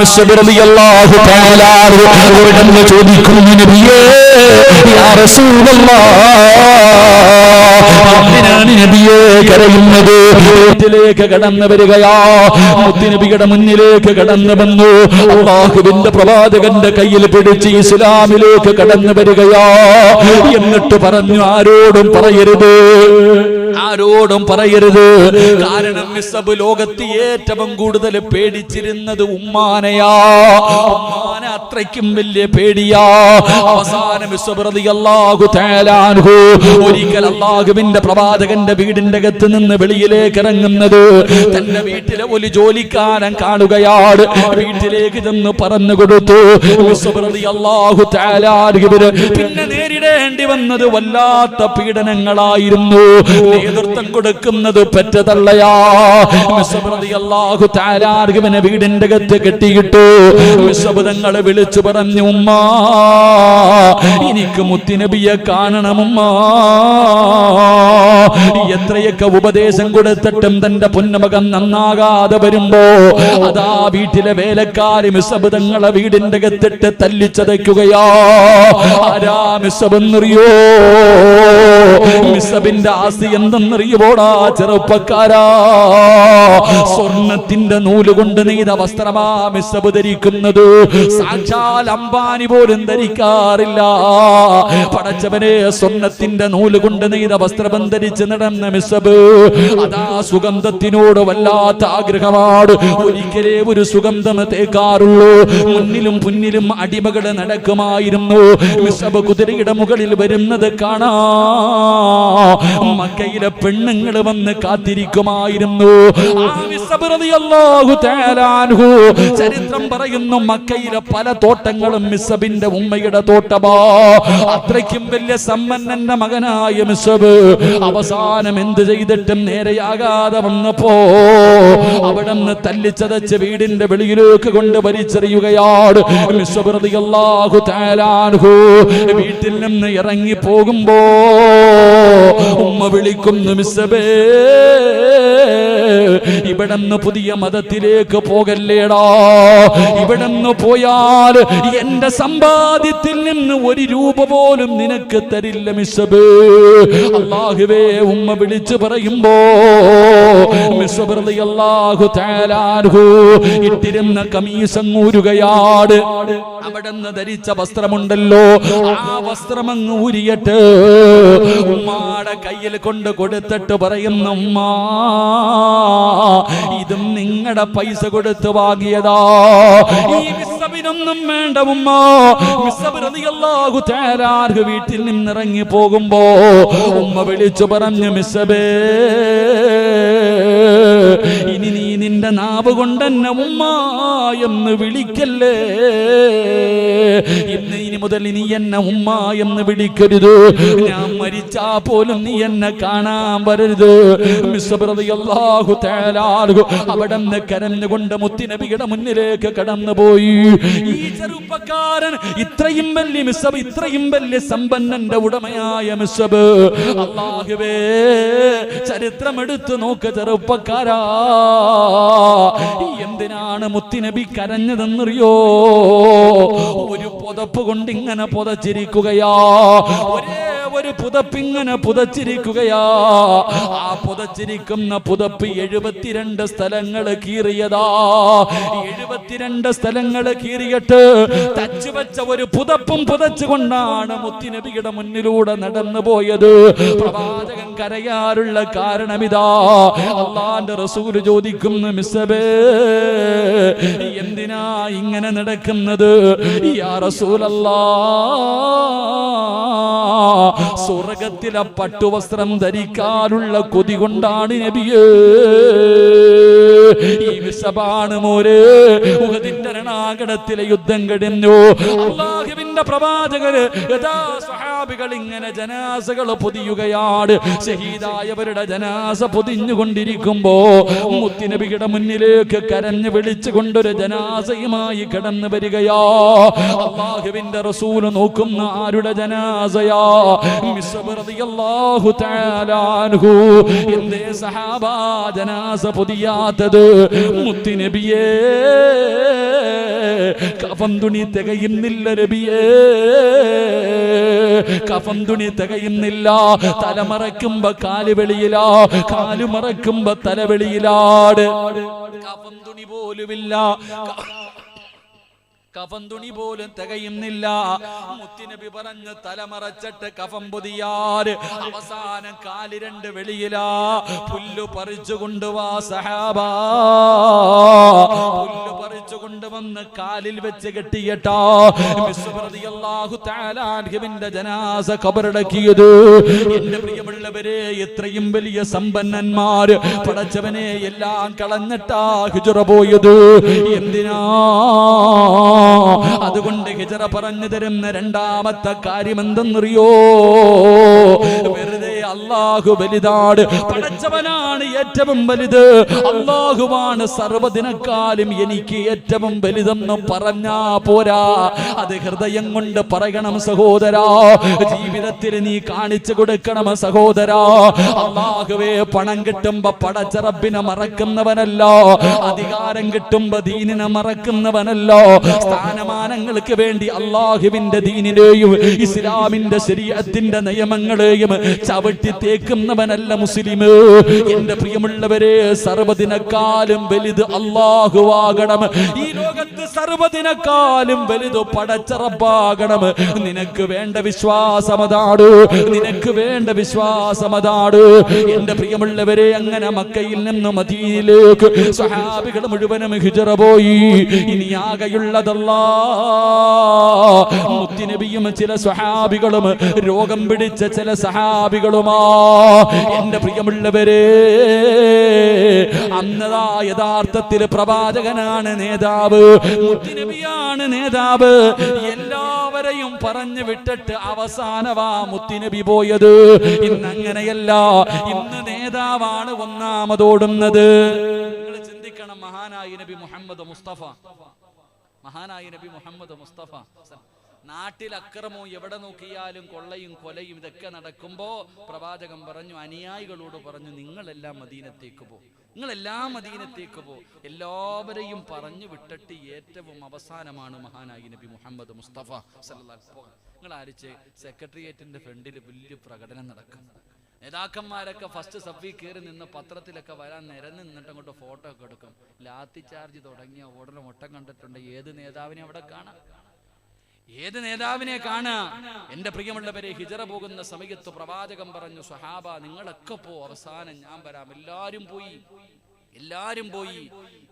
മിസ്അബ് റളിയല്ലാഹു തആല അവിടുന്ന് ചോദിക്കുന്നു നബിയേ യാ റസൂലല്ലാഹ് എന്തിനാണ് നബിയേ കരയുന്നത്? വീട്ടിലേക്ക് കടന്നു വരികയാ, മുത്തുനബിയുടെ മുന്നിലേക്ക് കടന്നു വന്നു, അല്ലാഹുവിന്റെ പ്രവാചകന്റെ കയ്യിൽ പിടിച്ച് ഇസ്ലാമിലേക്ക് കടന്നു വരികയാ. എന്നിട്ട് പറഞ്ഞു ആരോടും പറയരുത്, ആരോടും പറയരുത്. കാരണം മിസ്അബ് ലോകത്ത് ഏറ്റവും കൂടുതൽ പേടിച്ചിരുന്നത് ഉമ്മാനെയാ. ഉമ്മാനെ അത്രയ്ക്കും വലിയ പേടിയാ. അവസാനം മിസ്അബ് റളിയല്ലാഹു തആല അൻഹു ഒരിക്കൽ അല്ലാഹുവിന്റെ പ്രവാചകന്റെ വീടിന്റെ അകത്ത് നിന്ന് വെളിയിലേക്ക് ഇറങ്ങുന്നത് തന്റെ വീട്ടിലെ ഒരു ജോലിക്കാരൻ കാണുകയാണ്. വീട്ടിലേക്ക് ചെന്ന് പറഞ്ഞു കൊടുത്തു. മിസ്അബ് റളിയല്ലാഹു തആല അൻഹു പിന്നെ നേരിടേണ്ടി വന്നത് വല്ലാത്ത പീഡനങ്ങളായിരുന്നു. നേതൃത്വം കൊടുക്കുന്നത് പെറ്റതള്ളയാ. മിസ്അബ് റളിയല്ലാഹു തആല അൻഹുവിനെ വീടിന്റെ അകത്ത് കെട്ടിയിട്ടു. മിസ്അബ് തങ്ങളെ വിളിച്ചു പറഞ്ഞു, ഉമ്മാ എനിക്ക് മുത്തുനബിയെ കാണണം ഉമ്മാ. എത്രയൊക്കെ ഉപദേശം കൊടുത്തിട്ടും തന്റെ പൊന്നുമകൻ നന്നാകാതെ വരുമ്പോ അതാ വീട്ടിലെ വേലക്കാരി മിസ്അബ് തങ്ങളെ വീടിന്റെ അകത്തിട്ട് തല്ലിച്ചതയ്ക്കുകയാ. ആരാ മിസ്അബ് എന്നറിയോ? മിസ്അബിന്റെ ആസ്തി എന്തെന്നറിയുവോടാ ചെറുപ്പക്കാരാ? സ്വർണത്തിന്റെ നൂല് കൊണ്ട് നെയ്ത വസ്ത്രമാ മിസ്അബ് ധരിക്കുന്നത്. സാക്ഷാൽ അംബാനി പോലും ധരിക്കാറില്ല. പടച്ചവനെ, സ്വർണത്തിന്റെ നൂല് കൊണ്ട് നെയ്ത വസ്ത്രം ധരിച്ച് നടന്ന മിസ്അബ് അതാ സുഗന്ധത്തിനോട് വല്ലാത്ത ആഗ്രഹമാണ്. ഒരിക്കലേ ഒരു സുഗന്ധം തേക്കാറുള്ളൂ. മുന്നിലും പുന്നിലും അടിമകൾ നടക്കുമായിരുന്നു. മിസ്അബ് കുതിരയുടെ മുകളിൽ വരുന്നത് കാണാ മക്കയിലെ പെണ്ണുങ്ങൾ വന്ന് കാത്തിരിക്കുമായിരുന്നു. ചരിത്രം പറയുന്നു മക്കയിലെ പല തോട്ടങ്ങളും മിസ്അബിന്റെ ഉമ്മയുടെ തോട്ടമാ. അത്രയ്ക്കും വലിയ സമ്പന്നന്റെ മകനായ മിസ്അബ് അവസാനം എന്ത് ചെയ്തിട്ടും നേരെയാകാതെ വന്നപ്പോ അവിടെ നിന്ന് തല്ലിച്ചതച്ച് വീടിന്റെ വെളിയിലേക്ക് കൊണ്ട് വലിച്ചെറിയുകയാണ്. മിസ്അബ് റളിയല്ലാഹു തആല അൻഹു വീട്ടിൽ നിന്ന് ഇറങ്ങി പോകുമ്പോ ഉമ്മ വിളിക്കുന്നു, മിസ്അബേ ഇവിടുന്ന് പുതിയ മതത്തിലേക്ക് പോകല്ലേടാ. ഇവിടുന്ന് പോയാൽ എന്റെ സമ്പാദ്യത്തിൽ നിന്ന് ഒരു രൂപ പോലും നിനക്ക് തരില്ല മിസ്അബ്. അല്ലാഹുവേ, ഉമ്മ വിളിച്ചു പറയുമ്പോ മിസ്അബ് റളിയല്ലാഹു തആല അൻഹു ഇട്ടിരുന്ന കമീസ് ഊരുകയാണ്. അവിടുന്ന് ധരിച്ച വസ്ത്രമുണ്ടല്ലോ, ആ വസ്ത്രം അങ്ങ് ഊരിയിട്ട് ഉമ്മാടെ കയ്യിൽ കൊണ്ട് കൊടുത്തിട്ട് പറയുന്ന, ഉമ്മാ ഇതും നിങ്ങളുടെ പൈസ കൊടുത്ത് വാങ്ങിയതാ. ഈ മിസ്അബിനൊന്നും വേണ്ട ഉമ്മ. മിസ്അബ് റളിയല്ലാഹു തആല അൻഹു വീട്ടിൽ നിന്നിറങ്ങി പോകുമ്പോ ഉമ്മ വിളിച്ചു പറഞ്ഞു, മിസ്അബേ ഇനി നീ നിന്റെ നാവ് കൊണ്ടെന്നെ ഉമ്മ എന്ന് വിളിക്കല്ലേ. ഇനി മുതൽ നീ എന്നെ ഉമ്മ എന്ന് വിളിക്കരുത്. ഞാൻ മരിച്ചാ പോലും നീ എന്നെ കാണാൻ വരരുത്. മിസ്അബ് റളിയല്ലാഹു തആല അൻഹു അവിടുന്ന് കരഞ്ഞുകൊണ്ട് മുത്തുനബിയുടെ മുന്നിലേക്ക് കടന്നുപോയി. ഈ ചെറുപ്പക്കാരൻ ഇത്രയും വലിയ മിസ്അബ്, ഇത്രയും വലിയ സമ്പന്നന്റെ ഉടമയായ മിസ്അബ്, അല്ലാഹുവേ ചരിത്രം എടുത്തു നോക്ക് ചെറുപ്പക്കാരാ. എന്തിനാണ് മുത്തുനബി കരഞ്ഞതെന്നറിയോ? ഒരു പുതപ്പ് കൊണ്ട് ഇങ്ങനെ പുതച്ചിരിക്കുകയാ. ഒരു പുതപ്പിങ്ങനെ പുതച്ചിരിക്കുകയാ. ആ പുതച്ചിരിക്കുന്ന പുതപ്പ് 72 സ്ഥലങ്ങൾ കീറിയതാ. 72 സ്ഥലങ്ങൾ കീറിയിട്ട് തച്ചു വെച്ച ഒരു പുതപ്പും പുതച്ചുകൊണ്ടാണ് മുത്തുനബിയുടെ മുന്നിലൂടെ നടന്നു പോയത്. പ്രവാചകൻ കരയാറുള്ള കാരണമിതാ. അല്ലാഹുവിന്റെ റസൂൽ ചോദിക്കുന്നു, മിസ്അബേ എന്തിനാ ഇങ്ങനെ നടക്കുന്നത്? യാ റസൂലല്ലാഹ്, സ്വർഗത്തിലെ പട്ടുവസ്ത്രം ധരിക്കാനുള്ള കൊതി കൊണ്ടാണ് നബിയേ. ഈ മിസ്അബാണ് മോരെ ഉഹദിന്റെ രണാകടത്തിലെ യുദ്ധം കഴിഞ്ഞു. അല്ലാഹുവിന്റെ പ്രവാചകര് സ്വഹാബികൾ ഇങ്ങനെ ജനാസകൾ പൊതിയുകയാണ്. ഷഹീദായവരുടെ ജനാസ പൊതിഞ്ഞുകൊണ്ടിരിക്കുമ്പോ മുത്തുനബിയുടെ മുന്നിലേക്ക് കരഞ്ഞു വിളിച്ചുകൊണ്ടൊരു ജനാസയുമായി കടന്നു വരികയാ. അല്ലാഹുവിന്റെ റസൂൽ നോക്കുന്ന ആരുടെ ജനാസയാ? മിസ്അബ് റളിയല്ലാഹു തആല അൻഹു. എന്തേ സഹാബാ ജനാസ പൊതിയാത്തത്? മുത്തുനബിയേ കഫൻ തുണി തികയുന്നില്ല നബിയേ, കഫൻ തുണി തികയുന്നില്ല. തലമറക്കുമ്പോ കാല് വെളിയിലാ, കാല് മറക്കുമ്പോ തല വെളിയിലാണ്. കഫൻ തുണി പോലുമില്ല, കഫൻ തുണി പോലും തികയുന്നില്ല. മുത്തുനബി പറഞ്ഞു തലമറച്ചിട്ട് കഫം പൊതിയാറ് അവസാനം കാല് രണ്ട് വെളിയിലാ. പുല്ലു പറിച്ചു കൊണ്ടുവാ സഹാബാ, പുല്ലു പറിച്ചു കൊണ്ടുവന്ന് കാലിൽ വെച്ച് കെട്ടിയിട്ടാ ജനാസ ഖബറടക്കിയത്. എന്റെ പ്രിയമുള്ളവരെ, എത്രയും വലിയ സമ്പന്നന്മാര് പടച്ചവനെ എല്ലാം കളഞ്ഞിട്ടാ ഹിജ്റ പോയത്. എന്തിനാ? അതുകൊണ്ട് ഹിജ്റ പറഞ്ഞു തരുന്ന രണ്ടാമത്തെ കാര്യം എന്തെന്നറിയോ? വെറുതെ അല്ലാഹു വലുതാണ്, പടച്ചവനാണ് ഏറ്റവും വലുത്, അല്ലാഹുവാണ് സർവ്വതിനേക്കാളും എനിക്ക് ഏറ്റവും വലുതെന്ന് പറഞ്ഞാ പോരാ. അത് ഹൃദയം കൊണ്ട് പറയണം സഹോദരാ. ജീവിതത്തിൽ നീ കാണിച്ചു കൊടുക്കണം സഹോദരാ. അല്ലാഹുവേ, പണം കിട്ടുമ്പോ പടച്ച റബ്ബിനെ മറക്കുന്നവനല്ല, അധികാരം കിട്ടുമ്പോ ദീനിനെ മറക്കുന്നവനല്ല, സ്ഥാനമാനങ്ങൾക്ക് വേണ്ടി അല്ലാഹുവിന്റെ ദീനിനെയും ഇസ്ലാമിന്റെ ശരീഅത്തിന്റെ നിയമങ്ങളെയും ചവിട്ടി തേക്കുന്നവനല്ല മുസ്ലിം. എന്റെ പ്രിയമുള്ളവരെ, സർവ്വതിനേക്കാളും വലുത് അല്ലാഹുവാകണം. ഈ ലോകത്ത് സർവ്വതിനേക്കാളും വലുത് പടച്ച റബ്ബാകണം. നിനക്ക് വേണ്ട വിശ്വാസമതാണ്, നിനക്ക് വേണ്ട വിശ്വാസമതാണ്. എന്റെ പ്രിയമുള്ളവരെ, അങ്ങനെ മക്കയിൽ നിന്ന് മദീനയിലേക്ക് സ്വഹാബികൾ മുഴുവനും ഹിജ്റ പോയി. ഇനി ആകെയുള്ളതല്ലാ മുത്തുനബിയും ചില സ്വഹാബികളും രോഗം പിടിച്ച ചില സഹാബികളുമാ. എന്റെ പ്രിയമുള്ളവരെ, അന്നതാ യഥാർത്ഥത്തിൽ പ്രവാചകനാണ് നേതാവ്, മുത്തുനബിയാണ് നേതാവ്. എല്ലാവരെയും പറഞ്ഞു വിട്ടിട്ട് അവസാനവാ മുത്തുനബി പോയത്. ഇന്നങ്ങനെയല്ല, ഇന്ന് നേതാവാണ് ഒന്നാമതോടുന്നത്. നിങ്ങൾ ചിന്തിക്കണം, മഹാനായ നബി മുഹമ്മദ് മുസ്തഫ, മഹാനായ നബി മുഹമ്മദ് മുസ്തഫ, നാട്ടിൽ അക്രമവും എവിടെ നോക്കിയാലും കൊള്ളയും കൊലയും ഇതൊക്കെ നടക്കുമ്പോ പ്രവാചകൻ പറഞ്ഞു, അനുയായികളോട് പറഞ്ഞു, നിങ്ങളെല്ലാം മദീനത്തേക്ക് പോ, നിങ്ങളെല്ലാം മദീനത്തേക്ക് പോ. എല്ലാവരെയും പറഞ്ഞു വിട്ടിട്ട് ഏറ്റവും അവസാനമാണ് മഹാനായ നബി മുഹമ്മദ് മുസ്തഫ സല്ലല്ലാഹു അലൈഹി വസല്ലം. നിങ്ങൾ ആരിച്ച് സെക്രട്ടേറിയറ്റിന്റെ ഫ്രണ്ടിൽ വലിയ പ്രകടനം നടക്കും. നേതാക്കന്മാരൊക്കെ ഫസ്റ്റ് സഫിൽ കയറി നിന്ന് പത്രത്തിലൊക്കെ വരാൻ നിരന്ന് നിന്നിട്ട് അങ്ങോട്ട് ഫോട്ടോ ഒക്കെ എടുക്കും. ലാത്തി ചാർജ് തുടങ്ങിയ ഉടനെ ഒട്ടം കണ്ടിട്ടുണ്ട്. ഏത് നേതാവിനെ അവിടെ കാണാം, ഏത് നേതാവിനെ കാണാ? എന്റെ പ്രിയമുള്ളവരെ, ഹിജ്റ പോകുന്ന സമയത്ത് പ്രവാചകൻ പറഞ്ഞു, സ്വഹാബ നിങ്ങളൊക്കെ പോ, അവസാനം ഞാൻ വരാം. എല്ലാരും പോയി, എല്ലാരും പോയി.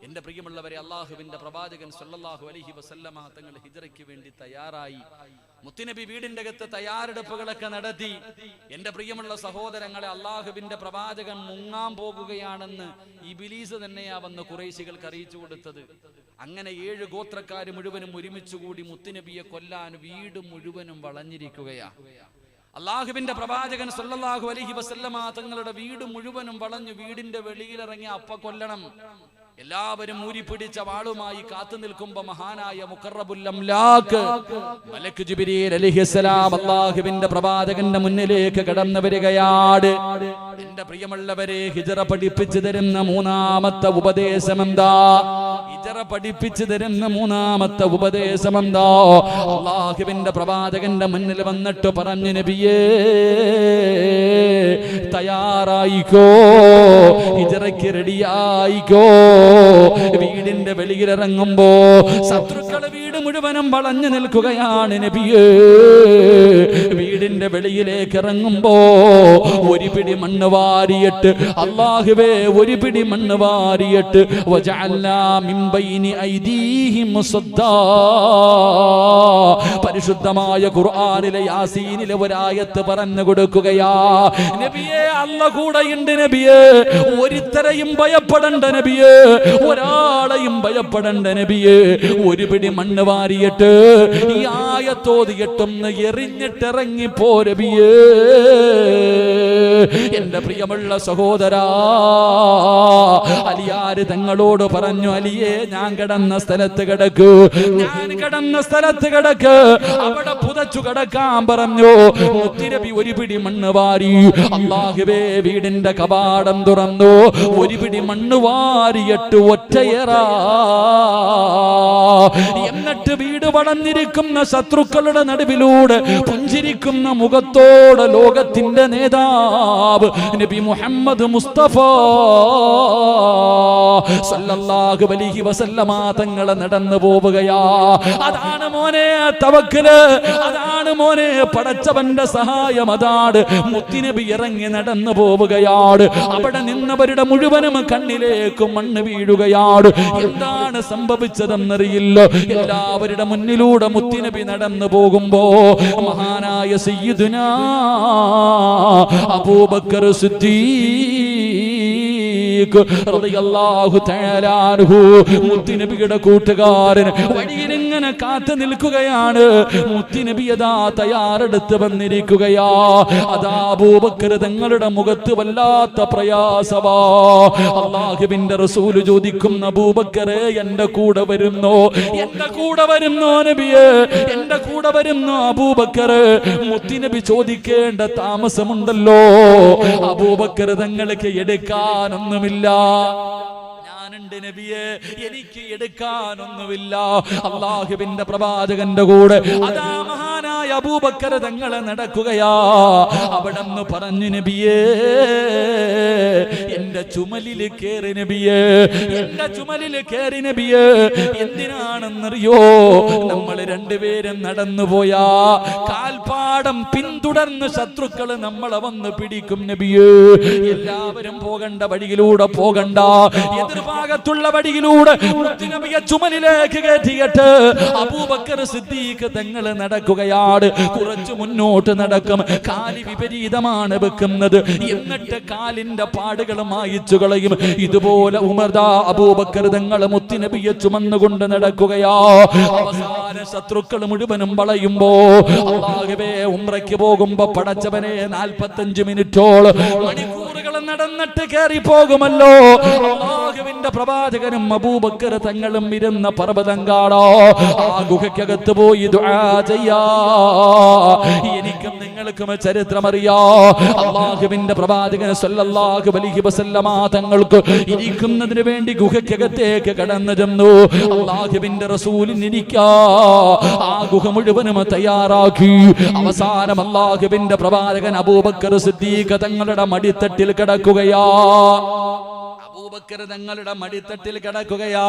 എന്റെ പ്രിയമുള്ളവരെ, അള്ളാഹുവിന്റെ പ്രവാചകൻ സല്ലല്ലാഹു അലൈഹി വസല്ലമ തങ്ങൾ ഹിജ്റയ്ക്ക് വേണ്ടി തയ്യാറായി. മുത്തുനബി വീടിന്റെ അകത്ത് തയ്യാറെടുപ്പുകളൊക്കെ നടത്തി. എന്റെ പ്രിയമുള്ള സഹോദരങ്ങളെ, അള്ളാഹുവിന്റെ പ്രവാചകൻ മുങ്ങാൻ പോകുകയാണെന്ന് ഇബ്ലീസ് തന്നെയാ വന്ന് ഖുറൈശികൾക്ക് അറിയിച്ചു കൊടുത്തത്. അങ്ങനെ 7 ഗോത്രക്കാര് മുഴുവനും ഒരുമിച്ചുകൂടി മുത്തുനബിയെ കൊല്ലാൻ വീട് മുഴുവനും വളഞ്ഞിരിക്കുകയാ. അള്ളാഹുവിന്റെ പ്രവാചകൻ സല്ലല്ലാഹു അലൈഹി വസല്ലമ തങ്ങളുടെ വീട് മുഴുവനും വളഞ്ഞു. വീടിന്റെ വെളിയിലിറങ്ങി അപ്പ കൊല്ലണം. എല്ലാവരും ഊരിപ്പിടിച്ച വാളുമായി കാത്തു നിൽക്കുമ്പോ മഹാനായ മുഖറബുൽ അംലാക്ക് മലക്ക് ജിബ്രീൽ അലൈഹിസ്സലാം അള്ളാഹുവിന്റെ പ്രവാചകന്റെ മുന്നിലേക്ക് കടന്നു വരികയാണ്. എന്റെ പ്രിയമുള്ളവരെ, ഹിജ്റ പഠിപ്പിച്ചു തരുന്ന മൂന്നാമത്തെ ഉപദേശം എന്താ? ഹിജ്റ പഠിപ്പിച്ചു തരുന്ന മൂന്നാമത്തെ ഉപദേശം എന്താ? അള്ളാഹുവിന്റെ പ്രവാചകന്റെ മുന്നിൽ വന്നിട്ട് പറഞ്ഞു, നബിയേ തയ്യാറായിക്കോ, ഹിജ്റയ്ക്ക് റെഡിയായിക്കോ. വീടിന്റെ വെളിയിലിറങ്ങുമ്പോ ശത്രുക്കള് വീട് മുഴുവനും വളഞ്ഞു നിൽക്കുകയാണ്. നബിയേ, വീടിന്റെ വെളിയിലേക്ക് ഇറങ്ങുമ്പോ ഒരു പിടി മണ്ണ് വാരിയിട്ട്, അല്ലാഹുവേ ഒരു പിടി മണ്ണ് വാരിയിട്ട്, വജഅൽനാ മിൻ ബൈനി ഐദീഹിം സദ്ദാ, പരിശുദ്ധമായ ഖുർആനിലെ യാസീനിലെ ഒരായത്ത് പറഞ്ഞു കൊടുക്കുകയാ. നബിയേ, അല്ലാഹു കൂടെയുണ്ട് നബിയേ, ഒരുത്തരെയും ഭയപ്പെടണ്ട നബിയേ, ഒരാളെയും ഭയപ്പെടണ്ട നബിയേ. ഒരു പിടി മണ്ണ് വാരിയിട്ട് ഈ ആയത്തോതിയിട്ടൊന്ന് എറിഞ്ഞിട്ടിറങ്ങിപ്പോ നബിയേ. എന്റെ പ്രിയമുള്ള സഹോദരാ, അലിയാര് തങ്ങളോട് പറഞ്ഞു, അലിയേ ഞാൻ കിടന്ന സ്ഥലത്ത് കിടക്കൂ, ഞാൻ കിടന്ന സ്ഥലത്ത് കിടക്ക്. അവിടെ പുതച്ചു കിടക്കാൻ പറഞ്ഞു. മുത്തുനബി ഒരു പിടി മണ്ണ് വാരി അല്ലാഹുവേ വീടിന്റെ കവാടം തുറന്നു. ഒരു പിടി മണ്ണ് വാരിയിട്ട് ഒറ്റയേറ. എന്നിട്ട് വീട് വളഞ്ഞിരിക്കുന്ന ശത്രുക്കളുടെ നടുവിലൂടെ പുഞ്ചിരിക്കുന്ന മുഖത്തോടെ ലോകത്തിന്റെ നേതാവ് നബി മുഹമ്മദ് മുസ്തഫ സല്ലല്ലാഹു അലൈഹി വസല്ലമ തങ്ങൾ നടന്നു പോവുകയാ. അതാണ് മോനെ തവക്കല്, അതാണ് മോനെ പടച്ചവന്റെ സഹായം. അതാണ് മുത്തുനബി ഇറങ്ങി നടന്നു പോവുകയാണ്. അവിടെ നിന്നവരുടെ മുഴുവനും കണ്ണിലേക്ക് മണ്ണ് വീഴുകയാണ്. എന്താണ് സംഭവിച്ചതെന്നറിയില്ല. എല്ലാവരുടെ മുന്നിലൂടെ മുത്തുനബി നടന്നു പോകുമ്പോ മഹാനായ സയ്യിദുനാ അബൂബക്കർ സിദ്ദീഖ് റളിയല്ലാഹു തആല അൻഹു മുത്തുനബിയുടെ കൂട്ടുകാരൻ വഴിയിലിങ്ങനെ കാത്തു നിൽക്കുകയാണ്. മുത്തുനബി അതാ തയ്യാറെടുത്ത് വന്നിരിക്കുകയാ. അതാ അബൂബക്കർ തങ്ങളുടെ മുഖത്ത് വല്ലാത്ത പ്രയാസവാ. അല്ലാഹുവിന്റെ റസൂൽ ചോദിക്കുന്ന അബൂബക്കറെ എന്റെ കൂടെ വരുന്നോ, എന്റെ കൂടെ വരുന്നോ നബിയെ, എന്റെ കൂടെ വരുന്നോ അബൂബക്കർ? മുത്തുനബി ചോദിക്കേണ്ട താമസമുണ്ടല്ലോ. അബൂബക്കർ തങ്ങൾക്ക് എടുക്കാനൊന്നുമില്ല. ഞാനുണ്ട് നബിയെ, എനിക്ക് എടുക്കാനൊന്നുമില്ല. അല്ലാഹുവിന്റെ പ്രവാചകന്റെ കൂടെ അതാ മഹാനായ അബൂബക്കർ തങ്ങളെ നടക്കുകയാ. അവിടെന്ന് പറഞ്ഞു നബിയേ എന്റെ ചുമലിൽ കേറി നബിയേ, എന്റെ ചുമലിൽ കേറി നബിയേ. എന്തിനാണെന്നറിയോ? നമ്മൾ രണ്ടുപേരും നടന്നുപോയാ കാൽപാടം പിന്തുടർന്ന് ശത്രുക്കൾ നമ്മളെ വന്ന് പിടിക്കും നബിയേ. എല്ലാവരും പോകണ്ട വഴിയിലൂടെ പോകണ്ട, എതിർഭാഗത്തുള്ള വഴിയിലൂടെ മുത്തുനബിയെ ചുമലിലേക്ക് കയറ്റിയിട്ട് അബൂബക്കർ സിദ്ദീഖ് തങ്ങൾ നടക്കുകയാണ്. കുറച്ച് മുന്നോട്ട് നടക്കും, കാലി വിപരീതമാണ് വെക്കുന്നത്. എന്നിട്ട് കാലിന്റെ പാടുകൾ മായിച്ചു കളയും. ഇതുപോലെ ഉമർദാ അബൂബക്കർ തങ്ങൾ മുത്തുനബിയെ ചുമന്നുകൊണ്ട് നടക്കുകയാ. അവസാന ശത്രുക്കൾ മുഴുവനും വളയുമ്പോ അല്ലാഹുവേ ഉംറയ്ക്ക് പോകുമ്പോ പടച്ചവനെ 45 മിനിറ്റോളം മണിക്കൂറുകൾ നടന്നിട്ട് കയറി പോകുമല്ലോ. അല്ലാഹുവിന്റെ പ്രവാചകനും അബൂബക്കർ തങ്ങളും ഇരുന്ന പർവ്വതം കാണോ. ആ ഗുഹയ്ക്കകത്ത് പോയി ദുആ ചെയ്യാ. എനിക്കും നിങ്ങൾക്കും ചരിത്രമറിയാ. അല്ലാഹുവിന്റെ പ്രവാചകൻ സല്ലല്ലാഹു അലൈഹി വസല്ലമ തങ്ങൾക്ക് ഇരിക്കുന്നതിന് വേണ്ടി ഗുഹയ്ക്കകത്തേക്ക് കടന്നു ചെന്നു. അല്ലാഹുവിന്റെ റസൂലിന് ഇരിക്കാ ആ ഗുഹ മുഴുവനും തയ്യാറാക്കി. അവസാനം അല്ലാഹുവിന്റെ പ്രവാചകൻ അബൂബക്കർ സിദ്ദീഖ് തങ്ങളുടെ മടിത്തട്ടിൽ കിടക്കുകയാ. അബൂബക്കർ തങ്ങളുടെ മടിത്തട്ടിൽ കിടക്കുകയാ.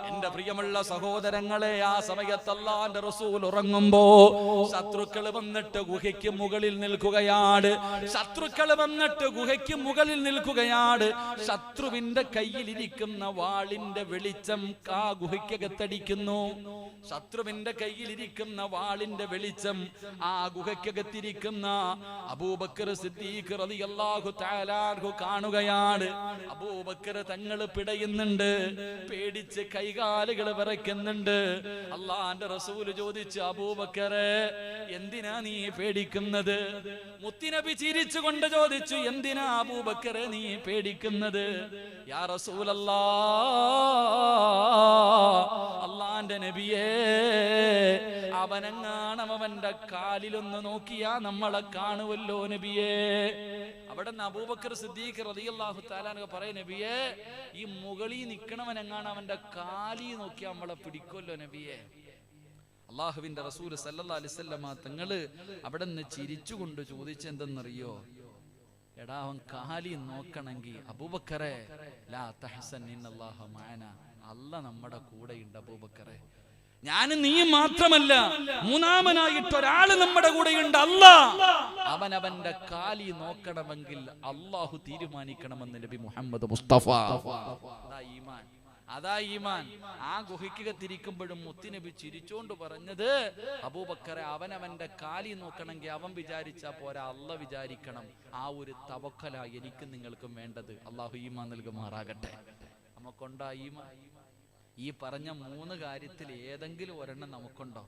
എന്റെ പ്രിയമുള്ള സഹോദരങ്ങളെ, ആ സമയത്ത് അല്ലാഹുവിന്റെ റസൂൽ ഉറങ്ങുമ്പോ ശത്രുക്കൾ വന്നിട്ട് ഗുഹയ്ക്ക് മുകളിൽ നിൽക്കുകയാണ്. ശത്രുക്കൾ വന്നിട്ട് ഗുഹയ്ക്ക് മുകളിൽ നിൽക്കുകയാണ്. ശത്രുവിന്റെ കയ്യിലിരിക്കുന്ന വാളിന്റെ വെളിച്ചം ആ ഗുഹയ്ക്കകത്തടിക്കുന്നു. ശത്രുവിന്റെ കയ്യിലിരിക്കുന്ന വാളിന്റെ വെളിച്ചം ആ ഗുഹയ്ക്കകത്തിരിക്കുന്ന അബൂബക്കർ സിദ്ദീഖ് റളിയല്ലാഹു തആല അൻഹു കാണുകയാണ്. അബൂബക്കർ തങ്ങൾ പിടയുന്നുണ്ട്, പേടിച്ച് കൈകാലുകൾ വിറയ്ക്കുന്നുണ്ട്. അല്ലാഹുവിന്റെ റസൂൽ ചോദിച്ചു, അബൂബക്കറെ എന്തിനാ നീ പേടിക്കുന്നത്? മുത്തുനബി ചിരിച്ചുകൊണ്ട് ചോദിച്ചു, എന്തിനാ അബൂബക്കറെ നീ പേടിക്കുന്നത്? യാ റസൂലല്ലാഹ്, അല്ലാഹുവിന്റെ നബിയേ, അവനെങ്ങാണം അവന്റെ കാലിലൊന്ന് നോക്കിയാ നമ്മളെ കാണുമല്ലോ നബിയേ. അവിടെ അബൂബക്കർ സിദ്ദീഖ് റളിയല്ലാഹു തആല അൻഹു പറയും, നബിയേ ഈ മുകളിൽ നിൽക്കണവനെങ്ങാണ് അവന്റെ കാലി നോക്കിയാ നമ്മളെ പിടിക്കുമല്ലോ നബിയേ. അല്ലാഹുവിന്റെ റസൂൽ സല്ലല്ലാഹു അലൈഹി വസല്ലമ തങ്ങള് അവിടെ നിന്ന് ചിരിച്ചുകൊണ്ട് ചോദിച്ചെന്തെന്നറിയോ? എടാ അവൻ കാലി നോക്കണമെങ്കിൽ അബൂബക്കറെ ലാ തഹ്സൻ ഇന്നല്ലാഹ മഅനാ, അല്ലാഹ് നമ്മുടെ കൂടെയുണ്ട് അബൂബക്കറെ. ഞാനും നീ മാത്രമല്ല, മൂന്നാമനായിട്ട് ഒരാള് നമ്മുടെ കൂടെയുണ്ട്, അല്ലാഹ്. അവനവന്റെ കാലി നോക്കണമെങ്കിൽ അല്ലാഹു തീരുമാനിക്കണമെന്ന് നബി മുഹമ്മദ് മുസ്തഫ. അതാ ഈമാൻ. ആ ഗുഹയ്ക്കകത്തിരിക്കുമ്പോഴും മുത്തുനബി ചിരിച്ചോണ്ട് പറഞ്ഞത്, അബൂബക്കറെ അവനവന്റെ കാലി നോക്കണമെങ്കിൽ അവൻ വിചാരിച്ചാ പോരാ, അല്ലാഹ് വിചാരിക്കണം. ആ ഒരു തവക്കല എനിക്കും നിങ്ങൾക്കും വേണ്ടത്. അല്ലാഹു ഈമാൻ നൽകുമാറാകട്ടെ. നമുക്കുണ്ടോ ഈമാൻ? ഈ പറഞ്ഞ 3 കാര്യത്തിൽ ഏതെങ്കിലും ഒരെണ്ണം നമുക്കുണ്ടോ?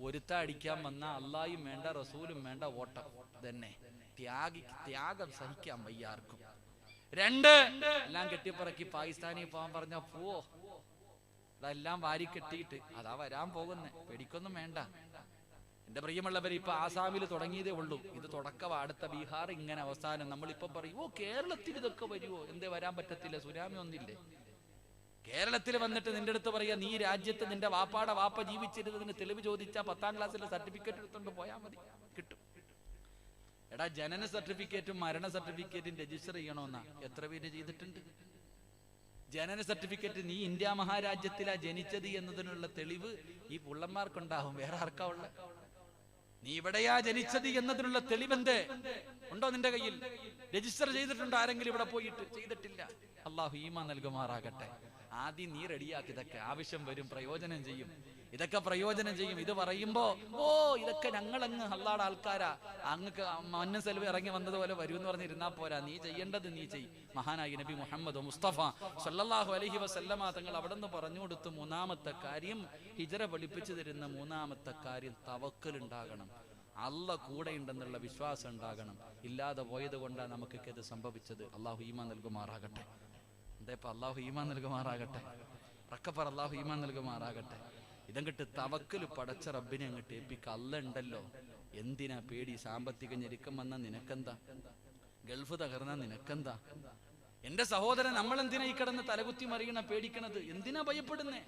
ഒരുത്ത അടിക്കാൻ വന്ന അല്ലാഹയും വേണ്ട റസൂലും വേണ്ട, ഓട്ടം തന്നെ. ത്യാഗം സഹിക്കാൻ വയ്യാർക്കും. 2 എല്ലാം കെട്ടിപ്പറക്കി പാകിസ്ഥാനി പോകാൻ പറഞ്ഞ പോവോ, അതെല്ലാം വാരി കെട്ടിയിട്ട് അതാ വരാൻ പോകുന്നേ, പേടിക്കൊന്നും വേണ്ട. എന്റെ പ്രിയമുള്ളവർ, ഇപ്പൊ ആസാമിൽ തുടങ്ങിയതേ ഉള്ളൂ. ഇത് തുടക്കം. അടുത്ത ബീഹാർ, ഇങ്ങനെ അവസാനം. നമ്മളിപ്പം പറയും, ഓ കേരളത്തിൽ ഇതൊക്കെ വരുമോ? എന്തേ വരാൻ പറ്റത്തില്ല? സുനാമി ഒന്നില്ലേ? കേരളത്തിൽ വന്നിട്ട് നിന്റെ അടുത്ത് പറയാ, നീ രാജ്യത്ത് നിന്റെ വാപ്പാടെ വാപ്പ ജീവിച്ചിരുന്നതിന് തെളിവ് ചോദിച്ചാൽ 10ാം ക്ലാസ്സിലെ സർട്ടിഫിക്കറ്റ് എടുത്തോണ്ട് പോയാൽ മതി, കിട്ടും. എടാ, ജനന സർട്ടിഫിക്കറ്റും മരണ സർട്ടിഫിക്കറ്റും രജിസ്റ്റർ ചെയ്യണമെന്നാ എത്ര പേര് ചെയ്തിട്ടുണ്ട്? ജനന സർട്ടിഫിക്കറ്റ് നീ ഇന്ത്യ മഹാരാജ്യത്തിലാ ജനിച്ചത് എന്നതിനുള്ള തെളിവ് ഈ പുള്ളന്മാർക്കുണ്ടാവും, വേറെ ആർക്കാ ഉള്ള? നീ ഇവിടെയാ ജനിച്ചത് എന്നതിനുള്ള തെളിവെന്തേ ഉണ്ടോ നിന്റെ കയ്യിൽ? രജിസ്റ്റർ ചെയ്തിട്ടുണ്ടോ ആരെങ്കിലും ഇവിടെ പോയിട്ട്? ചെയ്തിട്ടില്ല. അള്ളാഹു ഈമാൻ നൽകുമാറാകട്ടെ. ആദ്യം നീ റെഡിയാക്കി. ഇതൊക്കെ ആവശ്യം വരും, പ്രയോജനം ചെയ്യും. ഇതൊക്കെ പ്രയോജനം ചെയ്യും. ഇത് പറയുമ്പോ ഓ ഇതൊക്കെ ഞങ്ങളങ്ങ് അള്ളാടെ ആൾക്കാരാ, അങ്ങ് മന്ന സെൽവി ഇറങ്ങി വന്നതുപോലെ വരും എന്ന് പറഞ്ഞിരുന്നാ പോരാ. നീ ചെയ്യേണ്ടത് നീ ചെയ്. മഹാനായി നബി മുഹമ്മദ് മുസ്തഫ സല്ലല്ലാഹു അലൈഹി വസല്ലമ തങ്ങൾ അവിടെ നിന്ന് പറഞ്ഞു കൊടുത്തു. മൂന്നാമത്തെ കാര്യം, ഹിജ്റ പഠിപ്പിച്ചു തരുന്ന മൂന്നാമത്തെ കാര്യം, തവക്കൽ ഉണ്ടാകണം. അല്ല കൂടെ ഉണ്ടെന്നുള്ള വിശ്വാസം ഉണ്ടാകണം. ഇല്ലാതെ പോയത് കൊണ്ടാണ് നമുക്കൊക്കെ ഇത് സംഭവിച്ചത്. അള്ളാഹു ഈമാൻ നൽകുമാറാകട്ടെ. എന്താ അള്ളാഹു ഈമാൻ നൽകുമാറാകട്ടെ. റക്കപ്പർ അള്ളാഹു ഈമാൻ നൽകുമാറാകട്ടെ. ഇതങ്ങിട്ട് തവക്കല് പടച്ച റബ്ബിനെ അങ്ങോട്ട് ഏൽപ്പിക്ക. അല്ല ഉണ്ടല്ലോ, എന്തിനാ പേടി? സാമ്പത്തിക ഞെരുക്കം വന്ന നിനക്കെന്താ? ഗൾഫ് തകർന്ന നിനക്കെന്താ? എന്റെ നമ്മൾ എന്തിനാ ഈ കിടന്ന് തലകുത്തി മറിയണ പേടിക്കണത്? എന്തിനാ ഭയപ്പെടുന്നേ?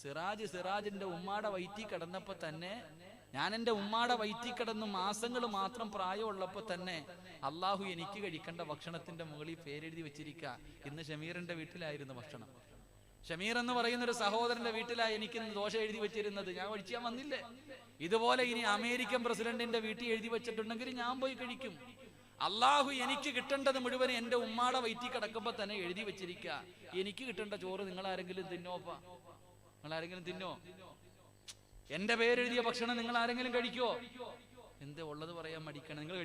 സിറാജിന്റെ ഉമ്മാടെ വയറ്റി കിടന്നപ്പോ തന്നെ, ഞാൻ എൻ്റെ ഉമ്മാടെ വയറ്റി കിടന്ന് മാസങ്ങൾ മാത്രം പ്രായമുള്ളപ്പോ തന്നെ അള്ളാഹു എനിക്ക് കഴിക്കേണ്ട ഭക്ഷണത്തിന്റെ മുകളിൽ പേരെഴുതി വെച്ചിരിക്കുക. ഇന്ന് ഷമീറിന്റെ വീട്ടിലായിരുന്നു ഭക്ഷണം. ഷമീർ എന്ന് പറയുന്ന ഒരു സഹോദരന്റെ വീട്ടിലായി എനിക്ക് ദോശ എഴുതി വെച്ചിരുന്നത്. ഞാൻ കഴിക്കാൻ വന്നില്ലേ? ഇതുപോലെ ഇനി അമേരിക്കൻ പ്രസിഡന്റിന്റെ വീട്ടിൽ എഴുതി വെച്ചിട്ടുണ്ടെങ്കിൽ ഞാൻ പോയി കഴിക്കും. അള്ളാഹു എനിക്ക് കിട്ടേണ്ടത് മുഴുവൻ എന്റെ ഉമ്മാടെ വയറ്റി കിടക്കുമ്പോ തന്നെ എഴുതി വെച്ചിരിക്കുക. എനിക്ക് കിട്ടേണ്ട ചോറ് നിങ്ങൾ ആരെങ്കിലും തിന്നോപ്പാ? നിങ്ങൾ ആരെങ്കിലും തിന്നോ? എന്റെ പേരെഴുതിയ ഭക്ഷണം നിങ്ങൾ ആരെങ്കിലും കഴിക്കോ? എന്താ ഉള്ളത് പറയാൻ മടിക്കണം. നിങ്ങൾ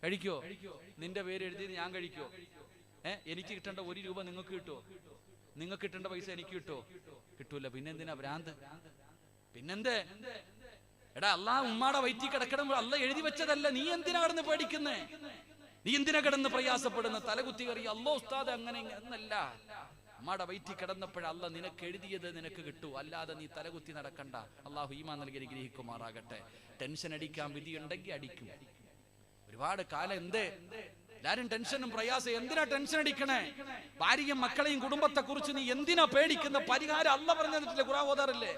കഴിക്കോ? നിന്റെ പേരെഴുതിയത് ഞാൻ കഴിക്കോ? എനിക്ക് കിട്ടേണ്ട 1 രൂപ നിങ്ങൾക്ക് കിട്ടുമോ? നിങ്ങൾക്ക് കിട്ടേണ്ട പൈസ എനിക്ക് കിട്ടുമോ? കിട്ടൂല. പിന്നെന്തിനാ ഭ്രാന്ത്? പിന്നെന്തേ? എടാ, അള്ളാഹ് ഉമ്മാടെ വയറ്റി കിടക്കണം, അല്ല എഴുതി വെച്ചതല്ല. നീ എന്തിനാ കിടന്ന് പേടിക്കുന്നേ? നീ എന്തിനാ കിടന്ന് പ്രയാസപ്പെടുന്ന? തലകുത്തി കയറി അല്ലോ ഉസ്താദ് അങ്ങനെ എന്നല്ല. ഉമ്മാടെ വയറ്റി കിടന്നപ്പോഴ അല്ല നിനക്ക് എഴുതിയത് നിനക്ക് കിട്ടൂ. അല്ലാതെ നീ തലകുത്തി നടക്കണ്ട. അള്ളാഹു ഈമാൻ നൽകി ഗ്രഹിക്കുമാറാകട്ടെ. ടെൻഷൻ അടിക്കാൻ വിധിയുണ്ടെങ്കിൽ അടിക്കും. ഒരുപാട് കാലം എന്തേ എല്ലാരും ടെൻഷനും പ്രയാസം? എന്തിനാ ടെൻഷൻ അടിക്കണേ? ഭാര്യയും മക്കളെയും കുടുംബത്തെ കുറിച്ച് നീ എന്തിനാ പേടിക്കുന്ന? പരിഹാരം അല്ല പറഞ്ഞു തന്നിട്ടില്ലേ? ഖുർആൻ ഓതാറില്ലേ?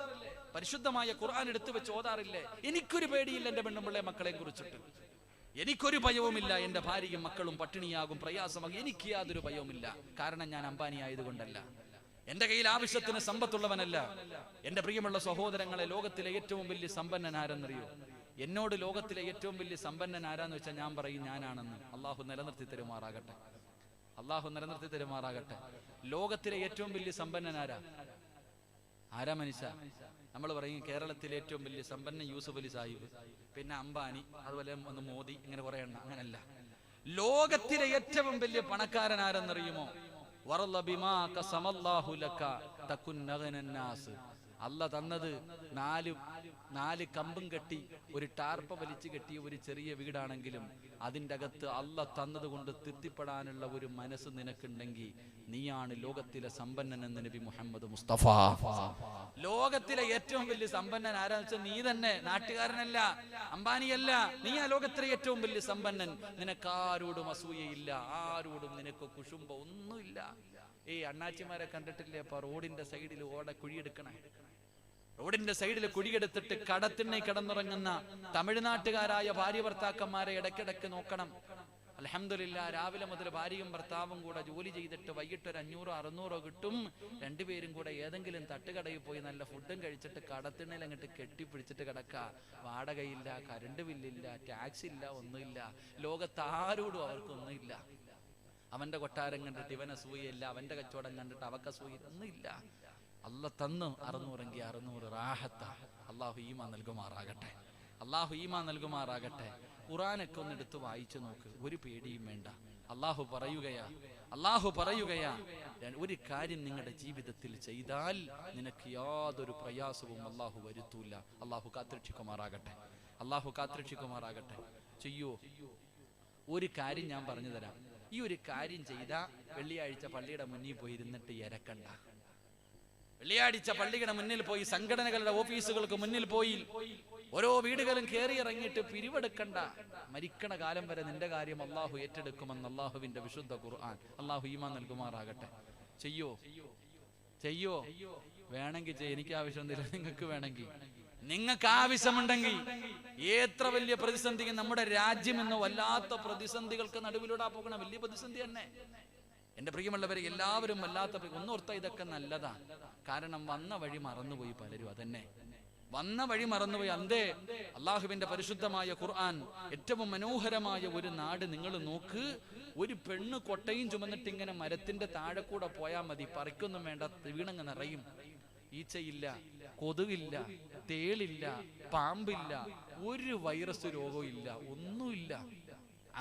പരിശുദ്ധമായ ഖുർആൻ എടുത്തു വെച്ച് ഓതാറില്ലേ? എനിക്കൊരു പേടിയില്ല എന്റെ പെണ്ണുമ്പിള്ളെ മക്കളെയും കുറിച്ചിട്ട്. എനിക്കൊരു ഭയവുമില്ല. എന്റെ ഭാര്യയും മക്കളും പട്ടിണിയാകും, പ്രയാസമാകും. എനിക്ക് യാതൊരു ഭയവുമില്ല. കാരണം ഞാൻ അംബാനി ആയതുകൊണ്ടല്ല. എന്റെ കയ്യിൽ ആവശ്യത്തിന് സമ്പത്തുള്ളവനല്ല. എന്റെ പ്രിയമുള്ള സഹോദരങ്ങളെ, ലോകത്തിലെ ഏറ്റവും വലിയ സമ്പന്നൻ ആരെന്നറിയോ? എന്നോട് ലോകത്തിലെ ഏറ്റവും വലിയ സമ്പന്നൻ ആരാന്ന് വെച്ചാൽ ഞാൻ പറയും ഞാനാണെന്ന്. അള്ളാഹു നിലനിർത്തി തരുമാറാകട്ടെ. അള്ളാഹു നിലനിർത്തി തരുമാറാകട്ടെ. ലോകത്തിലെ ഏറ്റവും വലിയ സമ്പന്നൻ ആരാ മനുഷ്യ? നമ്മൾ പറയും കേരളത്തിലെ ഏറ്റവും വലിയ സമ്പന്നൻ യൂസുഫ് അലി സാഹിബ്, പിന്നെ അംബാനി, അതുപോലെ ഒന്ന് മോദി, ഇങ്ങനെ കുറെ എണ്ണ. അങ്ങനല്ല. ലോകത്തിലെ ഏറ്റവും വലിയ പണക്കാരൻ ആരെന്നറിയുമോ? അല്ല തന്നത് 4 കമ്പും കെട്ടി ഒരു ടാർപ്പ വലിച്ചു കെട്ടിയ ഒരു ചെറിയ വീടാണെങ്കിലും അതിൻ്റെ അകത്ത് അല്ല തന്നത് കൊണ്ട് തൃപ്തിപ്പെടാനുള്ള ഒരു മനസ്സ് നിനക്കുണ്ടെങ്കിൽ നീയാണ് ലോകത്തിലെ സമ്പന്നൻ എന്ന് നബി മുഹമ്മദ് മുസ്തഫ. ലോകത്തിലെ ഏറ്റവും വലിയ സമ്പന്നൻ ആരാന്ന് വെച്ചാൽ നീ തന്നെ, നാട്ടുകാരനല്ല, അംബാനിയല്ല. നീയാ ലോകത്തിലെ ഏറ്റവും വലിയ സമ്പന്നൻ. നിനക്കാരോടും അസൂയയില്ല, ആരോടും നിനക്ക് കുശുമ്പ ഒന്നുമില്ല. അണ്ണാച്ചിമാരെ കണ്ടിട്ടില്ലേ? അപ്പൊ റോഡിന്റെ സൈഡിൽ കുഴിയെടുക്കണേ. റോഡിന്റെ സൈഡിൽ കുഴിയെടുത്തിട്ട് കടത്തിണ്ണി കിടന്നുറങ്ങുന്ന തമിഴ്നാട്ടുകാരായ ഭാര്യ ഭർത്താക്കന്മാരെ ഇടയ്ക്കിടയ്ക്ക് നോക്കണം. അൽഹംദുലില്ലാ, രാവിലെ മുതൽ ഭാര്യയും ഭർത്താവും കൂടെ ജോലി ചെയ്തിട്ട് വൈകിട്ട് ഒരു 500-600 കിട്ടും. രണ്ടുപേരും കൂടെ ഏതെങ്കിലും തട്ടുകടയിൽ പോയി നല്ല ഫുഡും കഴിച്ചിട്ട് കടത്തിണ്ണയിൽ അങ്ങോട്ട് കെട്ടിപ്പിടിച്ചിട്ട് കിടക്ക. വാടകയില്ല, കറണ്ട് ബില്ലില്ല, ടാക്സ് ഇല്ല, ഒന്നുമില്ല. ലോകത്ത് ആരോടും അവർക്കൊന്നുമില്ല. അവന്റെ കൊട്ടാരം കണ്ടിട്ട് ഇവൻ അസൂയയില്ല, അവന്റെ കച്ചവടം കണ്ടിട്ട് അവക്ക് അസൂയ ഒന്നുമില്ല. അല്ല തന്നു 600 600 റാഹത്ത. അള്ളാഹു ഈമാൻ നൽകുമാറാകട്ടെ. അള്ളാഹു ഈമാൻ നൽകുമാറാകട്ടെ. ഖുർആനൊക്കെ ഒന്ന് എടുത്ത് വായിച്ചു നോക്ക്, ഒരു പേടിയും വേണ്ട. അള്ളാഹു പറയുകയാ ഒരു കാര്യം നിങ്ങളുടെ ജീവിതത്തിൽ ചെയ്താൽ നിനക്ക് യാതൊരു പ്രയാസവും അള്ളാഹു വരുത്തൂല. അള്ളാഹു കാത്തിരക്ഷിക്കുമാറാകട്ടെ. ചെയ്യോ? ഒരു കാര്യം ഞാൻ പറഞ്ഞു തരാം. ഈ ഒരു കാര്യം ചെയ്താൽ വെള്ളിയാഴ്ച പള്ളിയുടെ മുന്നിൽ പോയിരുന്നിട്ട് ഇരക്കണ്ട. വെള്ളിയാഴ്ച പള്ളിയുടെ മുന്നിൽ പോയി, സംഘടനകളുടെ ഓഫീസുകൾക്ക് മുന്നിൽ പോയി, ഓരോ വീടുകളും കയറി ഇറങ്ങിയിട്ട് പിരിവെടുക്കണ്ട, മരിക്കണ കാലം വരെ നിന്റെ കാര്യം അള്ളാഹു ഏറ്റെടുക്കുമെന്ന് അള്ളാഹുവിന്റെ വിശുദ്ധ ഖുർആൻ. അള്ളാഹു ഈമാൻ നൽകുമാറാകട്ടെ. ചെയ്യോ? വേണമെങ്കിൽ എനിക്ക് ആവശ്യമൊന്നുമില്ല, നിങ്ങൾക്ക് വേണമെങ്കിൽ, നിങ്ങൾക്ക് ആവശ്യമുണ്ടെങ്കിൽ. എത്ര വലിയ പ്രതിസന്ധി നമ്മുടെ രാജ്യം എന്ന് വല്ലാത്ത പ്രതിസന്ധികൾക്ക് നടുവിലൂടെ പോകണ വലിയ പ്രതിസന്ധി തന്നെ. എന്റെ പ്രിയമുള്ളവരെ, എല്ലാവരും വല്ലാത്ത ഒന്നോർത്ത ഇതൊക്കെ നല്ലതാ. കാരണം വന്ന വഴി മറന്നുപോയി പലരും. അതന്നെ വന്ന വഴി മറന്നുപോയി. അന്തേ അള്ളാഹുവിന്റെ പരിശുദ്ധമായ ഖുർആൻ ഏറ്റവും മനോഹരമായ ഒരു നാട് നിങ്ങൾ നോക്ക്. ഒരു പെണ്ണ് കൊട്ടയും ചുമന്നിട്ട് ഇങ്ങനെ മരത്തിന്റെ താഴെ കൂടെ പോയാൽ മതി, പറിക്കൊന്നും വേണ്ട, വീണങ്ങ് നിറയും. ഈച്ചയില്ല, കൊതുകില്ല, തേളില്ല, പാമ്പില്ല, ഒരു വൈറസ് രോഗവും ഇല്ല, ഒന്നുമില്ല.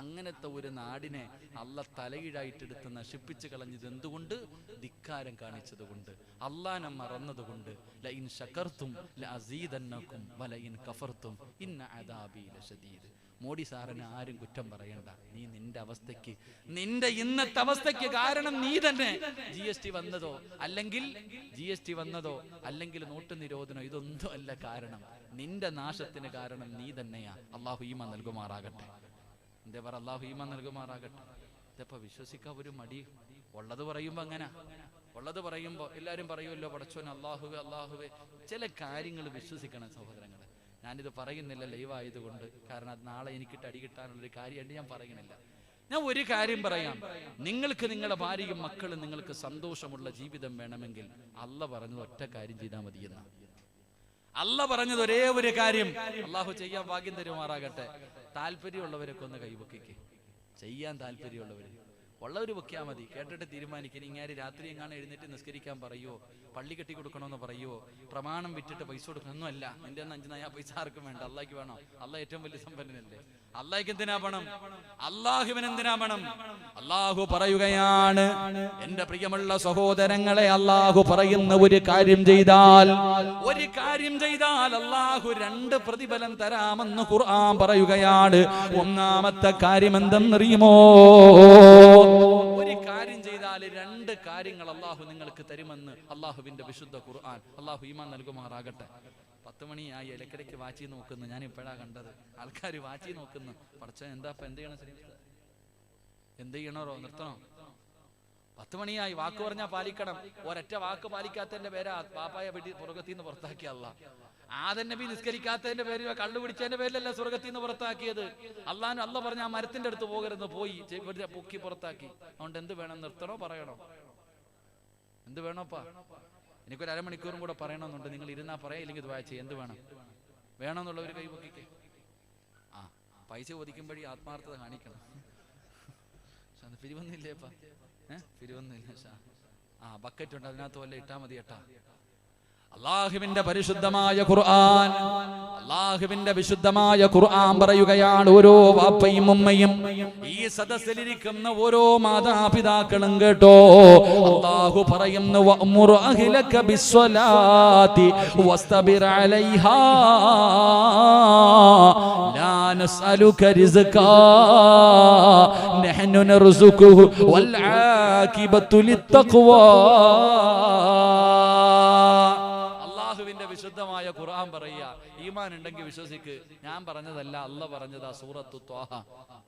അങ്ങനത്തെ ഒരു നാടിനെ അള്ള തലകീഴായിട്ടെടുത്ത് നശിപ്പിച്ച് കളഞ്ഞത് എന്തുകൊണ്ട്? ധിക്കാരം കാണിച്ചത് കൊണ്ട്, അള്ളാനെ മറന്നത് കൊണ്ട്. ലഇൻ ശകർതും ലഅസീദന്നകും വലഇൻ കഫർതും ഇന്ന അദാബി ലശദീദ്. മോഡി സാറിന് ആരും കുറ്റം പറയണ്ട. നീ നിന്റെ അവസ്ഥയ്ക്ക്, നിന്റെ ഇന്നത്തെ അവസ്ഥയ്ക്ക് കാരണം നീ തന്നെ. GST വന്നതോ അല്ലെങ്കിൽ നോട്ട് നിരോധനോ ഇതൊന്നും അല്ല കാരണം. നിന്റെ നാശത്തിന് കാരണം നീ തന്നെയാ. അള്ളാഹു ഈമാൻ നൽകുമാറാകട്ടെ. എന്താ പറ? അള്ളാഹു ഈമാൻ നൽകുമാറാകട്ടെ. ഇതപ്പോ വിശ്വസിക്കാൻ ഒരു മടി. ഉള്ളത് പറയുമ്പോ അങ്ങനെ, ഉള്ളത് പറയുമ്പോ എല്ലാരും പറയുമല്ലോ പടച്ചോൻ അള്ളാഹുവേ. ചില കാര്യങ്ങൾ വിശ്വസിക്കണം സഹോദരങ്ങളെ. ഞാനിത് പറയുന്നില്ല ലൈവായതുകൊണ്ട്, കാരണം അത് നാളെ എനിക്കിട്ട് അടി കിട്ടാനുള്ളൊരു കാര്യമായിട്ട് ഞാൻ പറയുന്നില്ല. ഞാൻ ഒരു കാര്യം പറയാം. നിങ്ങൾക്ക് നിങ്ങളുടെ ഭാര്യയും മക്കളും നിങ്ങൾക്ക് സന്തോഷമുള്ള ജീവിതം വേണമെങ്കിൽ അള്ള പറഞ്ഞത് ഒറ്റ കാര്യം ചെയ്താൽ മതിയെന്ന. അള്ള പറഞ്ഞത് ഒരേ ഒരു കാര്യം. അള്ളാഹു ചെയ്യാൻ ഭാഗ്യം തരുമാറാകട്ടെ. താല്പര്യമുള്ളവരൊക്കെ ഒന്ന് കൈവക്കിക്ക്. ചെയ്യാൻ താല്പര്യമുള്ളവർ ഉള്ളവർ വെക്കാൻ മതി. കേട്ടിട്ട് തീരുമാനിക്കണം. ഇങ്ങനെ രാത്രി എങ്ങാനും എഴുന്നേറ്റ് നിസ്കരിക്കാൻ പറയുമോ, പള്ളി കെട്ടി കൊടുക്കണമെന്ന് പറയുമോ, പ്രമാണം വിറ്റിട്ട് പൈസ കൊടുക്കണമെന്നല്ല. നിന്റെ 5 നയാ പൈസ ആർക്കും വേണ്ട. അള്ളാഹ്ക്ക് വേണോ? അള്ളാഹ് ഏറ്റവും വലിയ സമ്പന്നനല്ലേ. അള്ളാഹ്ക്ക് എന്തിനാ പണം? അള്ളാഹുവിന് എന്തിനാ പണം? അള്ളാഹു പറയുകയാണ്, എന്റെ പ്രിയമുള്ള സഹോദരങ്ങളെ, അള്ളാഹു പറയുന്ന ഒരു കാര്യം ചെയ്താൽ അള്ളാഹു 2 പ്രതിഫലം തരാമെന്ന് ഖുർആൻ പറയുകയാണ്. ഒന്നാമത്തെ കാര്യം എന്തെന്നറിയുമോ? ഒരു കാര്യം ചെയ്താൽ 2 കാര്യങ്ങൾ അള്ളാഹു നിങ്ങൾക്ക് തരുമെന്ന് അള്ളാഹുവിന്റെ വിശുദ്ധ ഖുർആൻ. അള്ളാഹു ഈമാൻ നൽകുമാറാകട്ടെ. 10 മണിയായി, ഇടയ്ക്കിടയ്ക്ക് വാച്ചി നോക്കുന്നു. ഞാൻ ഇപ്പോഴാ കണ്ടത്, ആൾക്കാർ വാച്ചി നോക്കുന്നു. പഠിച്ച എന്താ എന്ത് ചെയ്യണം? എന്ത് ചെയ്യണോ? നിർത്തണോ? 10 മണിയായി. വാക്ക് പറഞ്ഞാൽ പാലിക്കണം. ഒരൊറ്റ വാക്ക് പാലിക്കാത്തതിന്റെ പേരാ പാപ്പായ വെടി സ്വർഗത്തിൽ നിന്ന് പുറത്താക്കിയ അള്ളാഹ്. ആദം നബി നിസ്കരിക്കാത്തതിന്റെ പേരിൽ, കള്ളുപിടിച്ചതിന്റെ പേരിലല്ല സ്വർഗത്തിൽ നിന്ന് പുറത്താക്കിയത്. അള്ള പറഞ്ഞ ആ മരത്തിന്റെ അടുത്ത് പോകരുത്, പോയി പൊക്കി പുറത്താക്കി. അതുകൊണ്ട് എന്ത് വേണം? നിർത്തണോ പറയണോ? എന്ത് വേണോപ്പാ? എനിക്കൊരു അരമണിക്കൂറും കൂടെ പറയണമെന്നുണ്ട്. നിങ്ങൾ ഇരുന്നാ പറയാ, ഇല്ലെങ്കിൽ ഇത് വായിച്ചേ. എന്ത് വേണം? വേണമെന്നുള്ളവർ കൈപൊക്കിക്കേ. പൈസ ഒതുക്കുമ്പോഴേ ആത്മാർത്ഥത കാണിക്കണം. പിരിവൊന്നുമില്ലേപ്പാ? പിരിവൊന്നുമില്ല. ബക്കറ്റ് ഉണ്ട്, അതിനകത്ത് വല്ല ഇട്ടാ മതി ഏട്ടാ. അള്ളാഹുവിന്റെ പരിശുദ്ധമായ ഖുർആൻ, അള്ളാഹുവിന്റെ വിശുദ്ധമായ ഖുർആൻ പറയുകയാണ്, ഓരോ വാപ്പയും ഉമ്മയും ഈ സദസ്സിലിരിക്കുന്ന ഓരോ മാതാപിതാക്കളും കേട്ടോ. അള്ളാഹു പറയുന്നു, വഅ്മുർ അഹ്ലക ബിസ്സലാത്തി വസ്തബിർ അലൈഹാ ലാ നസ്അലുക റിസ്കാ നഹ്നു നർസുഖുഹു വൽ ആഖിബത്തു ലിത്തഖ്വാ. വിശുദ്ധമായ ഖുർആൻ പറയുക, ഈമാൻ ഉണ്ടെങ്കിൽ വിശ്വസിക്ക്. ഞാൻ പറഞ്ഞതല്ല, അല്ല പറഞ്ഞതാ. സൂറത്തു ത്വാഹ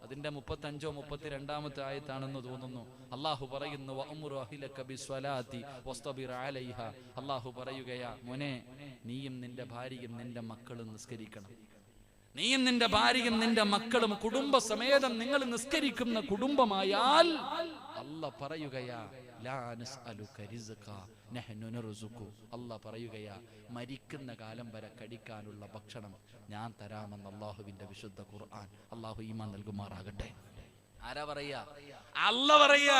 അതിന്റെ 35-ഓ 32-ാമത്തെ ആയത്താണെന്ന് തോന്നുന്നു. അള്ളാഹു പറയുന്നു, വഅ്മുർ അഹ്ലക ബിസ്സലാത്തി വസ്തബിർ അലൈഹാ. അള്ളാഹു പറയുകയാ, മോനെ, നീയും നിന്റെ ഭാര്യയും നിന്റെ മക്കളും നിസ്കരിക്കണം. നീയും നിന്റെ ഭാര്യയും നിന്റെ മക്കളും കുടുംബസമേതം നിങ്ങൾ നിസ്കരിക്കുന്ന കുടുംബമായാൽ അല്ല പറയുകയാ, ലാ നസ്അലുക റിസ്കാ നഹ്നു നർസുഖു. അല്ല പറയുകയാ, മരിക്കുന്ന കാലം വരെ കഴിക്കാനുള്ള ഭക്ഷണം ഞാൻ തരാമെന്ന് അള്ളാഹുവിന്റെ വിശുദ്ധ ഖുർആൻ. അള്ളാഹു ഈമാൻ നൽകുമാറാകട്ടെ. ആരാ പറയാ? അല്ല പറയാ,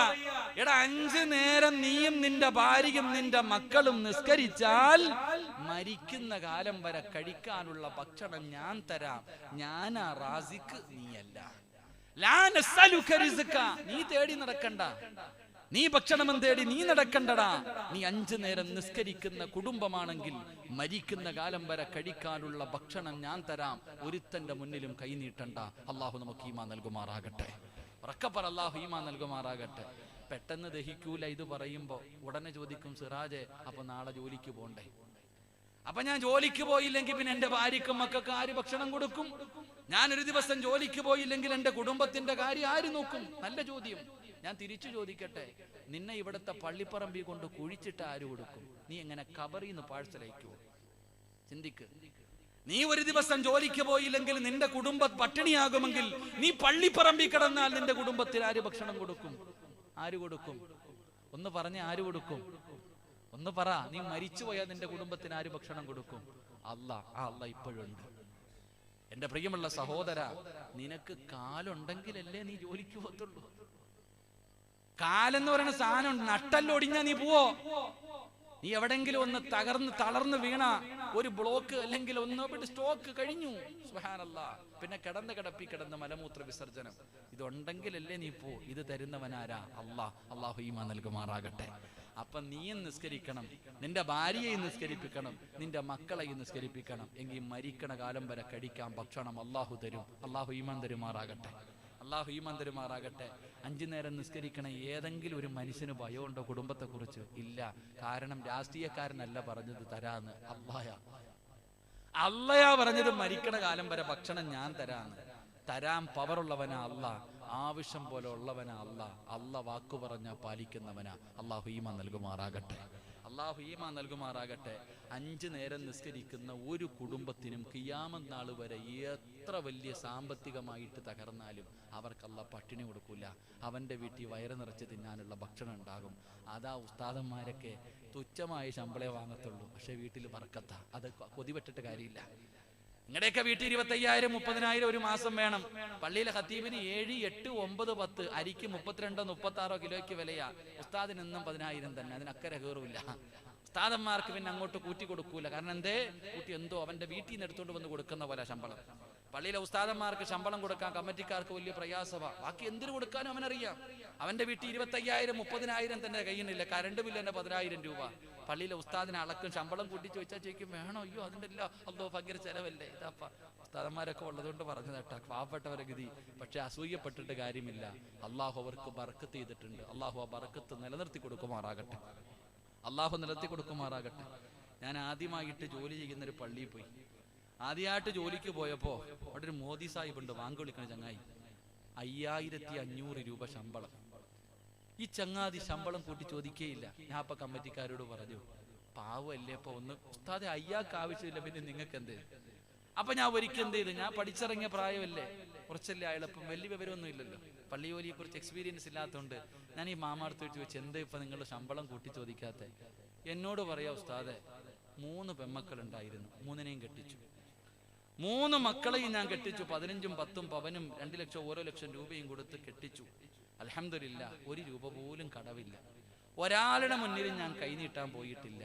എടാ 5 നേരം നീയും നിന്റെ ഭാര്യയും നിന്റെ മക്കളും നിസ്കരിച്ചാൽ മരിക്കുന്ന കാലം വരെ കഴിക്കാനുള്ള ഭക്ഷണം ഞാൻ തരാം. ഞാനാ റാസിഖ്, നീയല്ല. ലാ നസ്അലുക റിസ്കാ, നീ തേടി നടക്കണ്ട. നീ ഭക്ഷണം തേടി നീ നടക്കണ്ടടാ. നീ 5 നേരം നിസ്കരിക്കുന്ന കുടുംബമാണെങ്കിൽ മരിക്കുന്ന കാലം വരെ കഴിക്കാനുള്ള ഭക്ഷണം ഞാൻ തരാം. ഒരുത്തന്റെ മുന്നിലും കൈനീട്ടണ്ട. അള്ളാഹു നമുക്ക് ഈമാൻ നൽകുമാറാകട്ടെ. അള്ളാഹു ഈമാൻ നൽകുമാറാകട്ടെ. പെട്ടെന്ന് ദഹിക്കൂല ഇത് പറയുമ്പോ. ഉടനെ ചോദിക്കും, സിറാജെ അപ്പൊ നാളെ ജോലിക്ക് പോണ്ടേ? അപ്പൊ ഞാൻ ജോലിക്ക് പോയില്ലെങ്കിൽ പിന്നെ എന്റെ ഭാര്യക്കും മക്കൾക്ക് ആര് ഭക്ഷണം കൊടുക്കും? ഞാനൊരു ദിവസം ജോലിക്ക് പോയില്ലെങ്കിൽ എന്റെ കുടുംബത്തിന്റെ കാര്യം ആര് നോക്കും? നല്ല ചോദ്യം. ഞാൻ തിരിച്ചു ചോദിക്കട്ടെ, നിന്നെ ഇവിടുത്തെ പള്ളിപ്പറമ്പിൽ കൊണ്ട് കുഴിച്ചിട്ട് ആര് കൊടുക്കും? നീ എങ്ങനെ കബറിന്ന് പാഴ്സലയക്കുവോ? ചിന്തിക്ക്. നീ ഒരു ദിവസം ജോലിക്ക് പോയില്ലെങ്കിൽ നിന്റെ കുടുംബം പട്ടിണിയാകുമെങ്കിൽ നീ പള്ളിപ്പറമ്പിൽ കിടന്നാൽ നിന്റെ കുടുംബത്തിൽ ആര് ഭക്ഷണം കൊടുക്കും? ആര് കൊടുക്കും? ഒന്ന് പറഞ്ഞ ആര് കൊടുക്കും? ഒന്ന് പറ. നീ മരിച്ചു പോയാൽ നിന്റെ കുടുംബത്തിന് ആര് ഭക്ഷണം കൊടുക്കും? അല്ലാഹ്. ആ അല്ലാഹ് ഇപ്പോഴുണ്ട്. എന്റെ പ്രിയമുള്ള സഹോദര, നിനക്ക് കാലുണ്ടെങ്കിലല്ലേ നീ ജോലിക്ക് പോകത്തുള്ളൂ. കാലെന്ന് പറയുന്ന സാധനം നട്ടല്ലൊടിഞ്ഞാ നീ പോവോ? നീ എവിടെങ്കിലും ഒന്ന് തളർന്ന് വീണ ഒരു ബ്ലോക്ക് അല്ലെങ്കിൽ ഒന്ന് സ്റ്റോക്ക് കഴിഞ്ഞു. സുബ്ഹാനല്ലാഹ്. പിന്നെ കിടന്ന് മലമൂത്ര വിസർജനം. ഇതുണ്ടെങ്കിലല്ലേ നീ പോ. ഇത് തരുന്നവനാരാ? അല്ലാഹ്. അല്ലാഹു ഈമാൻ നൽകുമാറാകട്ടെ. അപ്പൊ നീയും നിസ്കരിക്കണം, നിന്റെ ഭാര്യയെയും നിസ്കരിപ്പിക്കണം, നിന്റെ മക്കളെയും നിസ്കരിപ്പിക്കണം. എങ്കിൽ മരിക്കണ കാലം വരെ കഴിക്കാൻ ഭക്ഷണം അല്ലാഹു തരും. അല്ലാഹു ഈമാൻ തരുമാറാകട്ടെ. അല്ലാഹു ഈമാൻ തരുമാറാകട്ടെ. 5 നേരം നിസ്കരിക്കണ ഏതെങ്കിലും ഒരു മനുഷ്യന് ഭയമുണ്ടോ കുടുംബത്തെ കുറിച്ച്? ഇല്ല. കാരണം രാഷ്ട്രീയക്കാരനല്ല പറഞ്ഞത് തരാന്ന്, അള്ളയാ പറഞ്ഞത് മരിക്കണ കാലം വരെ ഭക്ഷണം ഞാൻ തരാന്ന്. തരാൻ പവറുള്ളവനാ അല്ലാഹ്, ആവശ്യം പോലെ ഉള്ളവനാ അല്ലാഹ്. അല്ലാഹ് വാക്കു പറഞ്ഞാൽ പാലിക്കുന്നവനാ. അല്ലാഹു ഈമാൻ നൽകുമാറാകട്ടെ. അല്ലാഹു ഈമാൻ നൽകുമാറാകട്ടെ. 5 നേരം നിസ്കരിക്കുന്ന ഒരു കുടുംബത്തിനും ഖിയാമത്ത് നാൾ വരെ എത്ര വലിയ സാമ്പത്തികമായിട്ട് തകർന്നാലും അവർക്ക് അല്ലാഹ് പട്ടിണി കൊടുക്കൂല. അവന്റെ വീട്ടിൽ വയറ് നിറച്ച് തിന്നാനുള്ള ഭക്ഷണം ഉണ്ടാകും. അതാ ഉസ്താദന്മാരൊക്കെ തുച്ഛമായ ശമ്പളേ വാങ്ങത്തുള്ളൂ, പക്ഷെ വീട്ടിൽ ബർക്കത്താ. അത് കൊതിപെട്ടിട്ട് കാര്യമില്ല. നിങ്ങളുടെയൊക്കെ വീട്ടിൽ 25,000 30,000 ഒരു മാസം വേണം. പള്ളിയിലെ ഖത്തീബിന് 7, 8, 9, 10 അരിക്ക് 32, 36 കിലോയ്ക്ക് വിലയാ. ഉസ്താദിന് എന്നും 10,000 തന്നെ. അതിനക്കരെ കയറില്ല. ഉസ്താദന്മാർക്ക് പിന്നെ അങ്ങോട്ട് കൂട്ടി കൊടുക്കൂല. കാരണം എന്തേ? കൂട്ടി എന്തോ അവന്റെ വീട്ടിൽ നിന്ന് എടുത്തുകൊണ്ട് വന്ന് കൊടുക്കുന്ന പോലെ ശമ്പളം. പള്ളിയിലെ ഉസ്താദന്മാർക്ക് ശമ്പളം കൊടുക്കാൻ കമ്മിറ്റിക്കാർക്ക് വലിയ പ്രയാസമാണ്. ബാക്കി എന്തിനു കൊടുക്കാനും അവനറിയാം. അവന്റെ വീട്ടിൽ 25,000 30,000 തന്നെ കയ്യുന്നില്ല. കറണ്ട് ബില്ല് തന്നെ 10,000 രൂപ. പള്ളിയിലെ ഉസ്താദിനെ അളക്കും ശമ്പളം കൂട്ടി ചോദിച്ചാൽ ചോദിക്കും, വേണോ? അയ്യോ അതിൻ്റെ എല്ലാം അല്ലോ ഭയങ്കര ചെലവല്ലേ. ഇതാപ്പ ഉസ്താദന്മാരൊക്കെ ഉള്ളതുകൊണ്ട് പറഞ്ഞു കേട്ടാ, പാവപ്പെട്ടവരെ ഗതി. പക്ഷെ അസൂയപ്പെട്ടിട്ട് കാര്യമില്ല. അള്ളാഹു അവർക്ക് ബർക്കത്ത് ചെയ്തിട്ടുണ്ട്. അള്ളാഹു ആ ബർക്കത്ത് നിലനിർത്തി കൊടുക്കുമാറാകട്ടെ. അള്ളാഹു നിലനിർത്തി കൊടുക്കുമാറാകട്ടെ. ഞാൻ ആദ്യമായിട്ട് ജോലി ചെയ്യുന്നൊരു പള്ളിയിൽ പോയി. ആദ്യമായിട്ട് ജോലിക്ക് പോയപ്പോ അവിടെ ഒരു മോദി സാഹിബ് ഉണ്ട്, വാങ്ക് വിളിക്കണ ചങ്ങായി. 5,500 രൂപ ശമ്പളം. ഈ ചങ്ങാതി ശമ്പളം കൂട്ടി ചോദിക്കേയില്ല. ഞാൻ അപ്പൊ കമ്മിറ്റിക്കാരോട് പറഞ്ഞു, പാവല്ലേ, ഇപ്പൊ ഒന്ന് ഉസ്താദെ അയ്യാക്ക് ആവശ്യമില്ല, പിന്നെ നിങ്ങൾക്ക് എന്ത്? അപ്പൊ ഞാൻ ഒരിക്കൽ എന്ത് ചെയ്തു, ഞാൻ പഠിച്ചിറങ്ങിയ പ്രായമല്ലേ, കുറച്ചല്ലേ ആയപ്പം വലിയ വിവരമൊന്നും ഇല്ലല്ലോ, പള്ളി ജോലിയെ കുറിച്ച് എക്സ്പീരിയൻസ് ഇല്ലാത്തതുകൊണ്ട് ഞാൻ ഈ മാമാർത്ത് വെച്ച് എന്താ ഇപ്പൊ നിങ്ങളുടെ ശമ്പളം കൂട്ടി ചോദിക്കാത്ത? എന്നോട് പറയാ, ഉസ്താദെ 3 പെൺമക്കളുണ്ടായിരുന്നു, 3നെയും കെട്ടിച്ചു. 3 മക്കളെയും ഞാൻ കെട്ടിച്ചു. 15ഉം 10ഉം പവനും 2 ലക്ഷം ഓരോ ലക്ഷം രൂപയും കൊടുത്ത് കെട്ടിച്ചു. അൽഹംദുലില്ലാ, 1 രൂപ പോലും കടവില്ല. ഒരാളുടെ മുന്നിലും ഞാൻ കൈനീട്ടാൻ പോയിട്ടില്ല.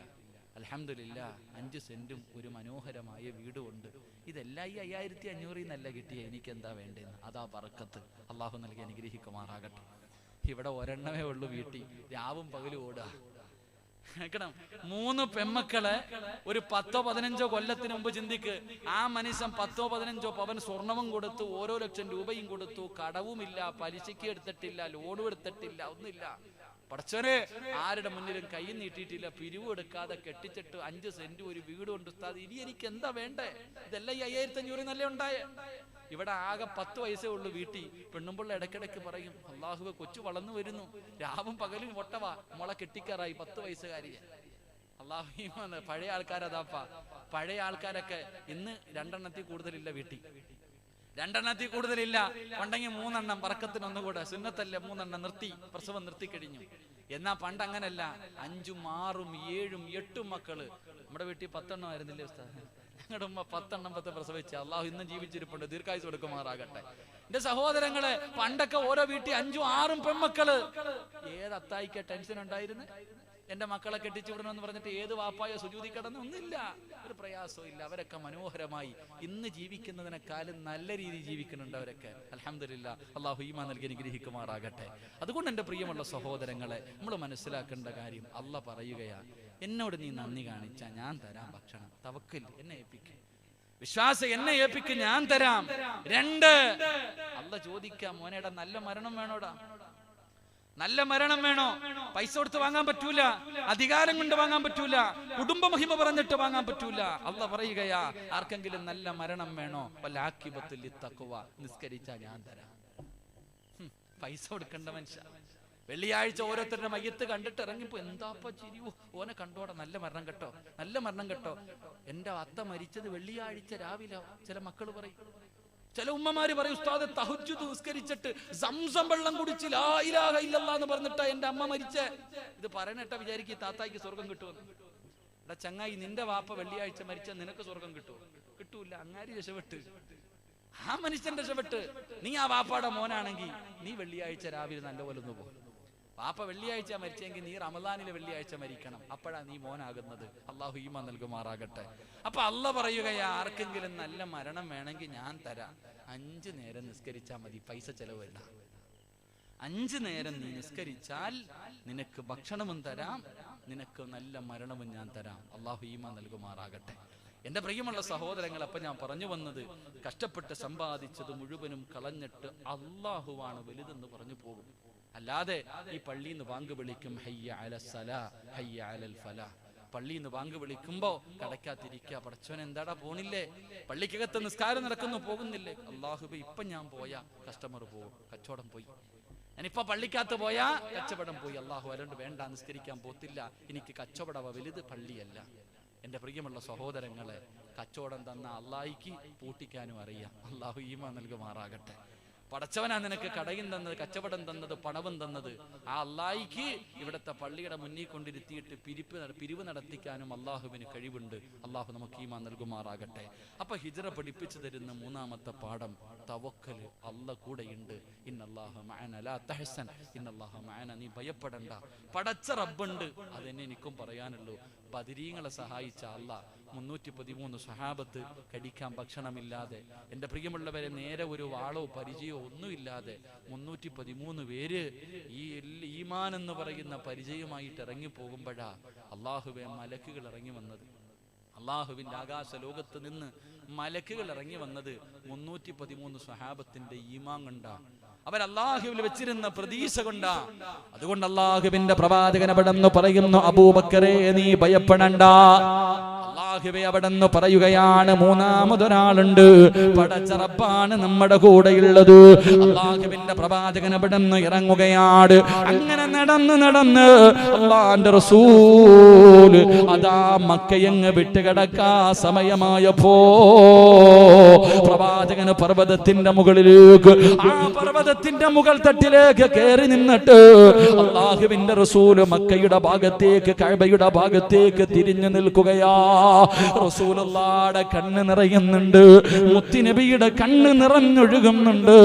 അൽഹംദുലില്ലാ, 5 സെന്റും ഒരു മനോഹരമായ വീടുമുണ്ട്. ഇതെല്ലാം ഈ 5,500 എന്നല്ല കിട്ടിയ, എനിക്ക് എന്താ വേണ്ടതെന്ന്. അതാ ബർക്കത്ത്. അള്ളാഹു നൽകി അനുഗ്രഹിക്കുമാറാകട്ടെ. ഇവിടെ ഒരെണ്ണമേ ഉള്ളൂ വീട്ടിൽ, രാവും പകലും ഓടുക. കേൾക്കണം, 3 പെമ്മക്കളെ ഒരു 10 15 കൊല്ലത്തിന് മുമ്പ് ചിന്തിക്ക്. ആ മനുഷ്യൻ 10 15 പവൻ സ്വർണവും കൊടുത്തു, ഓരോ ലക്ഷം രൂപയും കൊടുത്തു, കടവുമില്ല, പലിശയ്ക്ക് എടുത്തിട്ടില്ല, ലോണും എടുത്തിട്ടില്ല, ഒന്നുമില്ല. പടച്ചോനെ, ആരുടെ മുന്നിലും കൈ നീട്ടിയിട്ടില്ല, പിരിവ് എടുക്കാതെ കെട്ടിച്ചിട്ട് 5 സെന്റ് ഒരു വീട് കൊണ്ട് ഉസ്താദ്, ഇനി എനിക്ക് എന്താ വേണ്ടേ? ഇതെല്ലാം ഈ 5,500 നല്ല ഉണ്ടായേ. ഇവിടെ ആകെ 10 വയസ്സേ ഉള്ളൂ വീട്ടിൽ. പെണ്ണുമ്പിള്ള ഇടയ്ക്കിടയ്ക്ക് പറയും, അള്ളാഹുവെ കൊച്ചു വളർന്നു വരുന്നു, രാവും പകലും ഒട്ടവാ, മോളെ കെട്ടിക്കാറായി 10 വയസ്സുകാരിയെ. അള്ളാഹു പഴയ ആൾക്കാരതാപ്പാ. പഴയ ആൾക്കാരൊക്കെ ഇന്ന് 2 എണ്ണത്തിൽ കൂടുതലില്ല വീട്ടിൽ, 2 എണ്ണത്തിൽ കൂടുതലില്ല. ഉണ്ടെങ്കിൽ 3 എണ്ണം, പറക്കത്തിന് ഒന്നുകൂടെ സുന്നത്തല്ലേ, 3 എണ്ണം നിർത്തി, പ്രസവം നിർത്തി കഴിഞ്ഞു. എന്നാ പണ്ട് അങ്ങനല്ല, 5ഉം 6ഉം 7ഉം 8ഉം മക്കള്. നമ്മുടെ വീട്ടിൽ 10 എണ്ണം ആയിരുന്നില്ലേ ഉസ്താദ്? ഞങ്ങളുടെ ഉമ്മ 10 എണ്ണം പ്രസവിച്ച. അള്ളാഹു ഇന്നും ജീവിച്ചിരിപ്പുണ്ട്, ദീർഘായുസ് കൊടുക്കുമാറാകട്ടെ. എന്റെ സഹോദരങ്ങളെ, പണ്ടൊക്കെ ഓരോ വീട്ടിൽ 5ഉം 6ഉം പെൺമക്കള്. ഏത് അത്തായിക്ക ടെൻഷൻ ഉണ്ടായിരുന്നു? എന്റെ മക്കളെ കെട്ടിച്ചു വിടണമെന്ന് പറഞ്ഞിട്ട് ഏത് വാപ്പായോ സുജൂദി കിടന്ന് ഒന്നില്ല, ഒരു പ്രയാസവും ഇല്ല. അവരൊക്കെ മനോഹരമായി ഇന്ന് ജീവിക്കുന്നതിനേക്കാളും നല്ല രീതിയിൽ ജീവിക്കുന്നുണ്ട് അവരൊക്കെ. അൽഹംദുലില്ലാ, അള്ളാഹു ഈമാൻ നൽകി അനുഗ്രഹിക്കുമാറാകട്ടെ. അതുകൊണ്ട് എന്റെ പ്രിയമുള്ള സഹോദരങ്ങളെ, നമ്മൾ മനസ്സിലാക്കേണ്ട കാര്യം, അള്ളാഹ് പറയുകയാ, എന്നോട് നീ നന്ദി കാണിച്ചാ ഞാൻ തരാം ഭക്ഷണം. തവക്കൽ, എന്നെ ഏൽപ്പിക്കും, വിശ്വാസം എന്നെ ഏൽപ്പിക്കും, ഞാൻ തരാം. 2, അള്ളാഹ് ചോദിക്കാം, മോനേടാ നല്ല മരണം വേണോടാ? നല്ല മരണം വേണോ? പൈസ കൊടുത്ത് വാങ്ങാൻ പറ്റൂല, അധികാരം കൊണ്ട് വാങ്ങാൻ പറ്റൂല, കുടുംബ മഹിമ പറഞ്ഞിട്ട് വാങ്ങാൻ പറ്റൂല. അള്ളാഹ് പറയുകയാ, ആർക്കെങ്കിലും നല്ല മരണം വേണോ? വലാഖിബത്തുൽ ലിത്തഖ്വ, നിസ്കരിച്ചാ ഞാൻ തരാം. പൈസ കൊടുക്കേണ്ട മനുഷ്യ. വെള്ളിയാഴ്ച ഓരോരുത്തരുടെ മയ്യത്ത് കണ്ടിട്ട് ഇറങ്ങിപ്പോ എന്താപ്പ ചിരിവോ, ഓനെ കണ്ടോടെ, നല്ല മരണം കേട്ടോ, നല്ല മരണം കേട്ടോ. എന്റെ അത്ത മരിച്ചത് വെള്ളിയാഴ്ച രാവിലെ. ചില മക്കൾ പറയും, ചില ഉമ്മമാര് പറയും, ഉസ്താദ് തഹജ്ജുദ് നിസ്കരിച്ചിട്ട് സംസം വെള്ളം കുടിച്ച് ലാ ഇലാഹ ഇല്ലല്ലാഹ് എന്ന് പറഞ്ഞിട്ടാ എന്റെ അമ്മ മരിച്ചേ. ഇത് പറയണേട്ട വിചാരിക്കും താത്തായിക്ക് സ്വർഗം കിട്ടുമെന്ന്. എടാ ചങ്ങായി, നിന്റെ വാപ്പ വെള്ളിയാഴ്ച മരിച്ച നിനക്ക് സ്വർഗം കിട്ടുമോ? കിട്ടൂല. അങ്ങാരി രക്ഷപ്പെട്ട്, ആ മനുഷ്യൻ രക്ഷപ്പെട്ട്. നീ ആ വാപ്പാടെ മോനാണെങ്കിൽ നീ വെള്ളിയാഴ്ച രാവിലെ നല്ലപോലെ ഒന്ന് പോകും. വാപ്പ വെള്ളിയാഴ്ച മരിച്ചെങ്കിൽ നീ റമദാനിലെ വെള്ളിയാഴ്ച മരിക്കണം. അപ്പോഴാ നീ മോനാകുന്നത്. അള്ളാഹു ഈമാൻ നൽകുമാറാകട്ടെ. അപ്പൊ അള്ള പറയുകയാ, ആർക്കെങ്കിലും നല്ല മരണം വേണമെങ്കിൽ ഞാൻ തരാം. 5 നേരം നിസ്കരിച്ചാൽ മതി, പൈസ ചെലവല്ല. 5 നേരം നീ നിസ്കരിച്ചാൽ നിനക്ക് ഭക്ഷണവും തരാം, നിനക്ക് നല്ല മരണവും ഞാൻ തരാം. അള്ളാഹു ഈമാൻ നൽകുമാറാകട്ടെ. എന്റെ പ്രിയമുള്ള സഹോദരങ്ങൾ, അപ്പൊ ഞാൻ പറഞ്ഞു വന്നത്, കഷ്ടപ്പെട്ട് സമ്പാദിച്ചത് മുഴുവനും കളഞ്ഞിട്ട് അള്ളാഹുവാണ് വലുതെന്ന് പറഞ്ഞു പോകും. അല്ലാതെ ഈ പള്ളിയിൽ നിന്ന് ബാങ്ക് വിളിക്കും, ഹയ്യ അലസ്സലാ ഹയ്യ അലൽ ഫലാ. പള്ളിയിൽ നിന്ന് ബാങ്ക് വിളിക്കുമ്പോ കടക്കാതിരിക്കുക, പടച്ചോൻ എന്താടാ പോണില്ലേ? പള്ളിക്കകത്ത് നിസ്കാരം നടക്കുന്നു, പോകുന്നില്ലേ? അള്ളാഹുബേ, ഇപ്പൊ ഞാൻ പോയാ കസ്റ്റമർ പോകും, കച്ചവടം പോയി. ഞാനിപ്പോ പള്ളിക്കകത്ത് പോയാ കച്ചവടം പോയി. അള്ളാഹു അതുകൊണ്ട് വേണ്ട, നിസ്കരിക്കാൻ പോത്തില്ല, എനിക്ക് കച്ചവടം വലുത്, പള്ളിയല്ല. എന്റെ പ്രിയമുള്ള സഹോദരങ്ങളെ, കച്ചവടം തന്ന അള്ളാഹിക്ക് പൂട്ടിക്കാനും അറിയാം. അള്ളാഹു ഈമാൻ നൽകുമാറാകട്ടെ. പടച്ചവനാ നിനക്ക് കടയും തന്നത്, കച്ചവടം തന്നത്, പണവും തന്നത്. ആ അള്ളാഹിക്ക് ഇവിടുത്തെ പള്ളിയുടെ മുന്നിൽ കൊണ്ടിരുത്തിയിട്ട് പിരിവ് നടത്തിക്കാനും അള്ളാഹുവിന് കഴിവുണ്ട്. അള്ളാഹു നമുക്ക് ഈമാൻ നൽകുമാറാകട്ടെ. അപ്പൊ ഹിജ്റ പഠിപ്പിച്ചു തരുന്ന 3ാമത്തെ പാഠം, തവക്കല്. അള്ളാഹ് കൂടെയുണ്ട്. ഇന്നല്ലാഹ മഅന ലാ തഹ്സൻ, ഇന്നല്ലാഹ മഅന, നീ ഭയപ്പെടണ്ട, പടച്ച റബ്ബുണ്ട്. അതെന്നെ എനിക്കും പറയാനുള്ളൂ. ബദരീങ്ങളെ സഹായിച്ച അള്ളാഹ് 313 സഹാബത്ത് കടിക്കാൻ ഭക്ഷണമില്ലാതെ, എൻ്റെ പ്രിയമുള്ളവരെ, നേരെ ഒരു വാളോ പരിചയമോ ഒന്നുമില്ലാതെ 313 പേര് ഈ ഈമാൻ എന്ന് പറയുന്ന പരിചയമായിട്ട് ഇറങ്ങി പോകുമ്പോഴാ അള്ളാഹുവെ മലക്കുകൾ ഇറങ്ങി വന്നത്. അള്ളാഹുവിൻ്റെ ആകാശ ലോകത്ത് നിന്ന് മലക്കുകൾ ഇറങ്ങി വന്നത് 313 സഹാബത്തിന്റെ ഈമാൻ കൊണ്ടാ, അവർ അള്ളാഹുവിൽ വെച്ചിരുന്ന പ്രതീക്ഷ കൊണ്ടാ. അതുകൊണ്ട് അള്ളാഹുവിന്റെ പ്രവാചകൻ അവിടെന്ന് പറയുന്നു, അബൂബക്കറെ നീ ഭയപ്പെടണ്ട. അള്ളാഹുവെ അവിടെന്ന് പറയുകയാണ്, 3ാമതൊരാളുണ്ട്, പടച്ച റബ്ബാണ് നമ്മുടെ കൂടെയുള്ളത്. അള്ളാഹുവിന്റെ പ്രവാചകൻ അവിടെന്ന് ഇറങ്ങുകയാണ്. അങ്ങനെ നടന്ന് അള്ളാന്റെ റസൂൽ അതാ മക്കയങ്ങ് വിട്ടുകിടക്കാ സമയമായപ്പോ പ്രവാചകന് പർവ്വതത്തിന്റെ മുകളിലേക്ക്, ആ പർവ്വതത്തിന്റെ മുകൾ തട്ടിലേക്ക് കയറി നിന്നിട്ട് അള്ളാഹുവിന്റെ റസൂൽ മക്കയുടെ ഭാഗത്തേക്ക്, കഅബയുടെ ഭാഗത്തേക്ക് തിരിഞ്ഞു നിൽക്കുകയാ. റസൂലുള്ളാഹിയുടെ കണ്ണ് നിറയുന്നുണ്ട്, മുത്തുനബിയുടെ കണ്ണ് നിറഞ്ഞൊഴുകുന്നുണ്ട്.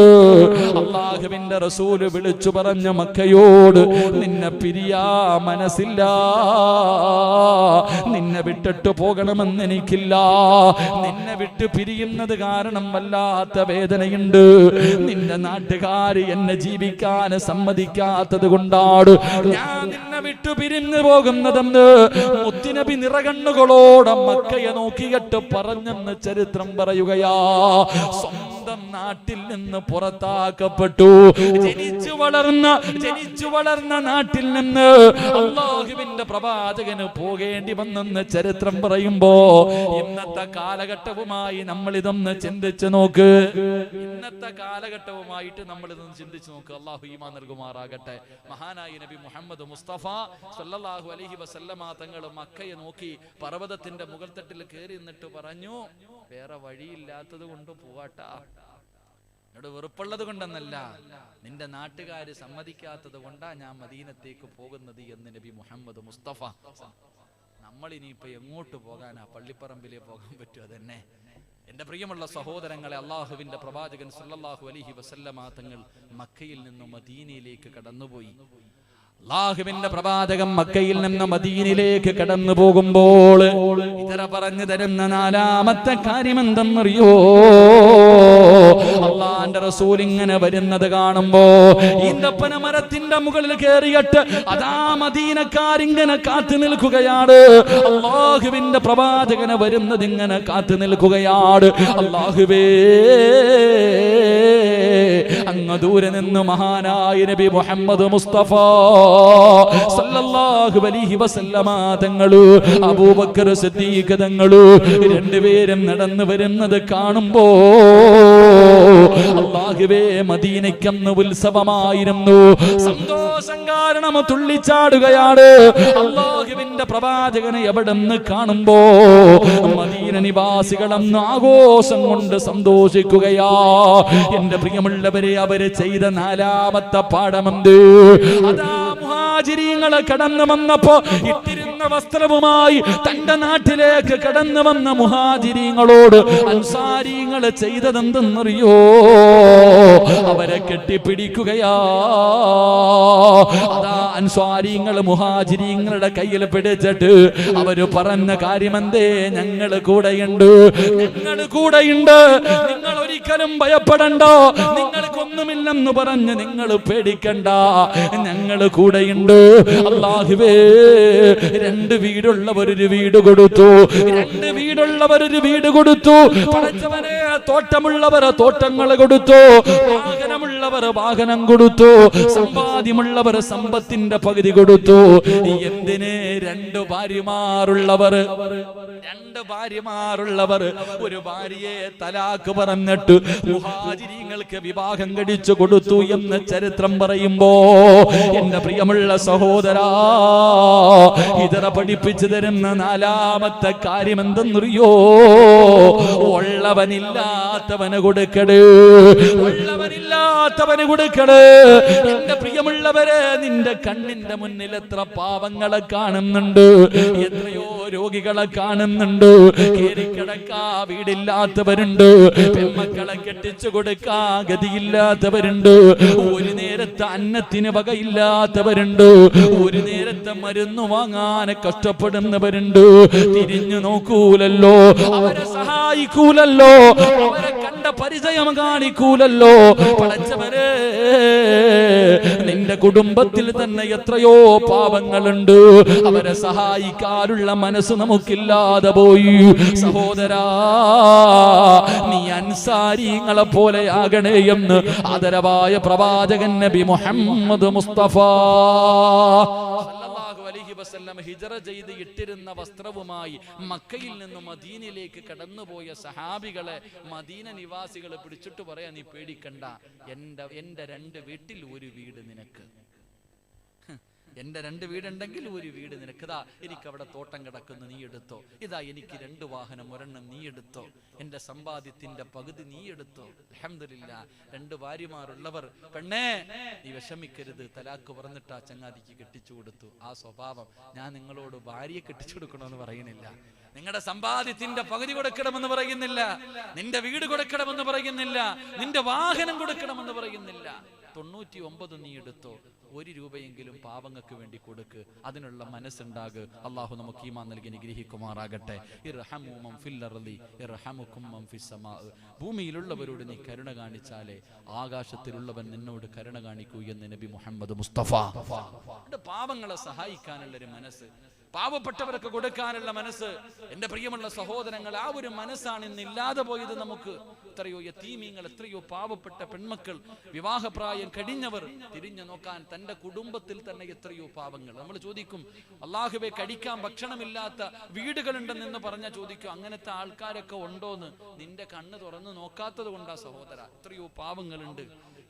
അള്ളാഹുവിന്റെ റസൂൽ വിളിച്ചു പറഞ്ഞു മക്കയോട്, നിന്നെ പിരിയാ മനസ്സില്ല, നിന്നെ വിട്ടിട്ട് പോകണമെന്ന് എനിക്കില്ല, നിന്നെ വിട്ട് പിരിയുന്നത് കാരണം വല്ലാത്ത വേദനയുണ്ട്. നിന്റെ നാട്ടുകാര് എന്നെ ജീവിക്കാൻ സമ്മതിക്കാത്തത് കൊണ്ടാണ് ഞാൻ നിന്നെ വിട്ടു പിരിഞ്ഞു പോകുന്നതെന്ന് മുത്തുനബി നിറകണ്ണുകളോടെ മക്കയെ നോക്കിയിട്ട് പറഞ്ഞെന്ന് ചരിത്രം പറയുകയാ. സ്വന്തം നാട്ടിൽ നിന്ന് പുറത്താക്കപ്പെട്ടു, ജനിച്ചു വളർന്ന നാട്ടിൽ നിന്ന് അല്ലാഹുവിന്റെ പ്രവാചകന് പോകേണ്ടി വന്നെന്ന് ചരിത്രം പറയുമ്പോ, ഇന്നത്തെ കാലഘട്ടവുമായി നമ്മൾ ഇതൊന്ന് ചിന്തിച്ചു നോക്ക്. ഇന്നത്തെ കാലഘട്ടവുമായിട്ട് നമ്മൾ ഇതൊന്ന് ചിന്തിച്ചു നോക്ക്. അല്ലാഹു ഈമാൻ നൽകുമാറാകട്ടെ. മഹാനായ നബി മുഹമ്മദ് മുസ്തഫ സല്ലല്ലാഹു അലൈഹി വസല്ലമ തങ്ങൾ മക്കയെ നോക്കി പർവ്വതത്തിന്റെ മുകൾ തട്ടിൽ കയറി നിന്നിട്ട് പറഞ്ഞു, വേറെ വഴിയില്ലാത്തത് കൊണ്ട് പോവാട്ടാ, എന്നോട് വെറുപ്പുള്ളത് കൊണ്ടെന്നല്ല, നിന്റെ നാട്ടുകാര് സമ്മതിക്കാത്തത് കൊണ്ടാ ഞാൻ മദീനത്തേക്ക് പോകുന്നത് എന്ന് നബി മുഹമ്മദ് മുസ്തഫ. നമ്മളിനിയിപ്പോ എങ്ങോട്ട് പോകാനാ? പള്ളിപ്പറമ്പിലേ പോകാൻ പറ്റുമോ? അതന്നെ എന്റെ പ്രിയമുള്ള സഹോദരങ്ങളെ, അള്ളാഹുവിന്റെ പ്രവാചകൻ സല്ലല്ലാഹു അലൈഹി വസല്ലമ തങ്ങൾ മക്കയിൽ നിന്നും മദീനയിലേക്ക് കടന്നുപോയി. അല്ലാഹുവിന്റെ പ്രവാചകൻ മക്കയിൽ നിന്ന് മദീനയിലേക്ക് കടന്നു പോകുമ്പോൾ ഇതര പറഞ്ഞു തരുന്ന 4ാമത്തെ കാര്യം എന്തെന്നറിയോ? അള്ളാന്റെ റസൂൽ ഇങ്ങനെ വരുന്നത് കാണുമ്പോ ഈന്തപ്പന മരത്തിന്റെ മുകളിൽ കയറിയിട്ട് അതാ മദീനക്കാരിങ്ങനെ കാത്തു നിൽക്കുകയാണ്. അള്ളാഹുവിന്റെ പ്രവാചകനെ വരുന്നത് ഇങ്ങനെ കാത്തു നിൽക്കുകയാണ്. അള്ളാഹുവേ, അങ്ങ് ദൂരെ നിന്ന് മഹാനായ നബി മുഹമ്മദ് മുസ്തഫ സല്ലല്ലാഹു അലൈഹി വസല്ലമ തങ്ങള് അബൂബക്കർ സിദ്ദീഖ് തങ്ങള് രണ്ടുപേരും നടന്നു വരുന്നത് കാണുമ്പോ അല്ലാഹുവേ മദീനയ്ക്കന്ന് ഉത്സവമായിരുന്നു. സന്തോഷം കാരണം തുള്ളിച്ചാടുകയാണ്. അല്ലാഹുവിന്റെ പ്രവാചകനെ എവിടെന്ന് കാണുമ്പോ മദീന നിവാസികളെന്ന് ആഘോഷം കൊണ്ട് സന്തോഷിക്കുകയാ. എന്റെ പ്രിയമുള്ളവരെ, അവര് ചെയ്ത നാലാമത്തെ പാഠമെന്ത്? അതാ മുഹാജിരീങ്ങളെ കടന്നു വന്നപ്പോ ഇട്ടിരുന്ന വസ്ത്രവുമായി തന്റെ നാട്ടിലേക്ക് കടന്നു വന്ന മുഹാജിരീങ്ങളോട് അൻസാരീങ്ങൾ ചെയ്തതെന്തെന്നറിയോ? അവരെ കെട്ടിപ്പിടിക്കുകയാ. അതാ അൻസാരീങ്ങൾ മുഹാജിരീങ്ങളുടെ കയ്യിൽ പിടിച്ചിട്ട് അവര് പറഞ്ഞ കാര്യമെന്തേ? ഞങ്ങൾ കൂടെയുണ്ട്, ഞങ്ങൾ കൂടെയുണ്ട്, നിങ്ങൾ ഒരിക്കലും ഭയപ്പെടണ്ട, നിങ്ങൾക്കൊന്നുമില്ലെന്ന് പറഞ്ഞ് നിങ്ങൾ പേടിക്കണ്ട, ഞങ്ങൾ കൂടെയുണ്ട്. അല്ലാഹുവേ, രണ്ട് വീടുള്ളവരൊരു വീട് കൊടുത്തു, രണ്ട് വീടുള്ളവരൊരു വീട് കൊടുത്തു. പടച്ചവനെ, തോട്ടമുള്ളവർ തോട്ടങ്ങൾ കൊടുത്തു, വാഹനമുള്ളവർ വാഹനം കൊടുത്തു, സമ്പാദ്യമുള്ളവർ സമ്പത്തിന്റെ പകുതി കൊടുത്തു. എന്തിന്? രണ്ട് ഭാര്യമാരുള്ളവർ, രണ്ട് ഭാര്യമാരുള്ളവർ ഒരു ഭാര്യയെ തലാക്ക് പറഞ്ഞിട്ട് മുഹാജിരീങ്ങൾക്ക് വിവാഹം കഴിച്ചു കൊടുത്തു എന്ന് ചരിത്രം പറയുമ്പോ എന്റെ പ്രിയമുള്ള സഹോദരാ, ഇതറ പഠിപ്പിച്ചു തരുന്ന നാലാമത്തെ കാര്യം എന്തെന്നറിയോ? ഉള്ളവനില്ലാത്തവന് കൊടുക്കട്, ഉള്ളവനില്ലാത്തവന് കൊടുക്കട്. എന്റെ പ്രിയമുള്ളവരെ, നിന്റെ കണ്ണിന്റെ മുന്നിൽ എത്ര പാവങ്ങളെ കാണുന്നുണ്ട്, എത്രയോ രോഗികളെ കാണുന്നുണ്ട്, കേറിക്കിടക്കാ വീടില്ലാത്തവരുണ്ട്, പെൺമക്കളെ കെട്ടിച്ചു കൊടുക്കാ ഗതിയില്ലാത്തവരുണ്ട്, ഒരു നേരത്തെ അന്നത്തിന് വകയില്ലാത്തവരുണ്ട്, ഒരു നേരത്തെ മരുന്ന് വാങ്ങാൻ കഷ്ടപ്പെടുന്നവരുണ്ട്. തിരിഞ്ഞു നോക്കൂലല്ലോ, അവരെ സഹായിക്കൂലല്ലോ, അവരെ കണ്ട പരിചയം കാണിക്കൂലല്ലോ. പടച്ചവരെ, നിന്റെ കുടുംബത്തിൽ തന്നെ എത്രയോ പാവങ്ങളുണ്ട്, അവരെ സഹായിക്കാനുള്ള മനസ്സ് നമുക്കില്ലാതെ പോയി. സഹോദരാ, നീ അൻസാരിങ്ങളെ പോലെ ആകണേ എന്ന് ആദരവായ പ്രവാചകൻ നബി മുഹമ്മദ് മുസ്തഫ സല്ലല്ലാഹു അലൈഹി വസല്ലം ഹിജറ ചെയ്ത് ഇട്ടിരുന്ന വസ്ത്രവുമായി മക്കയിൽ നിന്ന് മദീനയിലേക്ക് കടന്നുപോയ സഹാബികളെ മദീന നിവാസികൾ പിടിച്ചിട്ട് പറയാ, നീ പേടിക്കണ്ട, എന്റെ രണ്ട് വീട്ടിൽ ഒരു വീട് നിനക്ക്, എന്റെ രണ്ട് വീടുണ്ടെങ്കിൽ ഒരു വീട് നിനക്ക്. ഇതാ എനിക്ക് അവിടെ തോട്ടം കിടക്കുന്നു, നീ എടുത്തോ. ഇതാ എനിക്ക് രണ്ട് വാഹനം, ഒരെണ്ണം നീ എടുത്തോ. എന്റെ സമ്പാദ്യത്തിന്റെ പകുതി നീ എടുത്തോ. അൽഹംദുലില്ലാ. രണ്ട് ഭാര്യമാരുള്ളവർ, പെണ്ണേ നീ വിഷമിക്കരുത്, തലാക്ക് പറഞ്ഞിട്ട് ആ ചങ്ങാതിക്ക് കെട്ടിച്ചു കൊടുത്തു. ആ സ്വഭാവം. ഞാൻ നിങ്ങളോട് ഭാര്യയെ കെട്ടിച്ചു കൊടുക്കണമെന്ന് പറയുന്നില്ല, നിങ്ങളുടെ സമ്പാദ്യത്തിന്റെ പകുതി കൊടുക്കണമെന്ന് പറയുന്നില്ല, നിന്റെ വീട് കൊടുക്കണമെന്ന് പറയുന്നില്ല, നിന്റെ വാഹനം കൊടുക്കണമെന്ന് പറയുന്നില്ല. 99 നീ എടുത്തോ, 1 രൂപയെങ്കിലും പാവങ്ങൾക്ക് വേണ്ടി കൊടുക്ക്. അതിനുള്ള മനസ്സുണ്ടാക്. അള്ളാഹു നമുക്ക് ഈമാൻ നൽകി അനുഗ്രഹിക്കുമാറാകട്ടെ. ഇർഹമു മൻ ഫിൽ അർളി ഇർഹമുകും മൻ ഫിസ് സമാ. ഭൂമിയിലുള്ളവരോട് നീ കരുണ കാണിച്ചാലേ ആകാശത്തിലുള്ളവൻ നിന്നോട് കരുണ കാണിക്കൂ എന്ന് നബി മുഹമ്മദ് മുസ്തഫ. പാവങ്ങളെ സഹായിക്കാനുള്ള ഒരു മനസ്സ്, പാവപ്പെട്ടവർക്ക് കൊടുക്കാനുള്ള മനസ്സ്, എന്റെ പ്രിയമുള്ള സഹോദരങ്ങൾ, ആ ഒരു മനസ്സാണ് ഇന്ന് ഇല്ലാതെ പോയത് നമുക്ക്. എത്രയോ യതീമീങ്ങൾ, എത്രയോ പാവപ്പെട്ട പെൺമക്കൾ, വിവാഹപ്രായം കഴിഞ്ഞവർ, തിരിഞ്ഞു നോക്കാൻ തന്റെ കുടുംബത്തിൽ തന്നെ എത്രയോ പാവങ്ങൾ. നമ്മൾ ചോദിക്കും, അല്ലാഹുവേ കടിക്കാൻ ഭക്ഷണമില്ലാത്ത വീടുകളുണ്ടെന്ന് പറഞ്ഞാൽ ചോദിക്കും, അങ്ങനത്തെ ആൾക്കാരൊക്കെ ഉണ്ടോന്ന്. നിന്റെ കണ്ണ് തുറന്ന് നോക്കാത്തത് കൊണ്ടാ സഹോദര. എത്രയോ പാവങ്ങളുണ്ട്.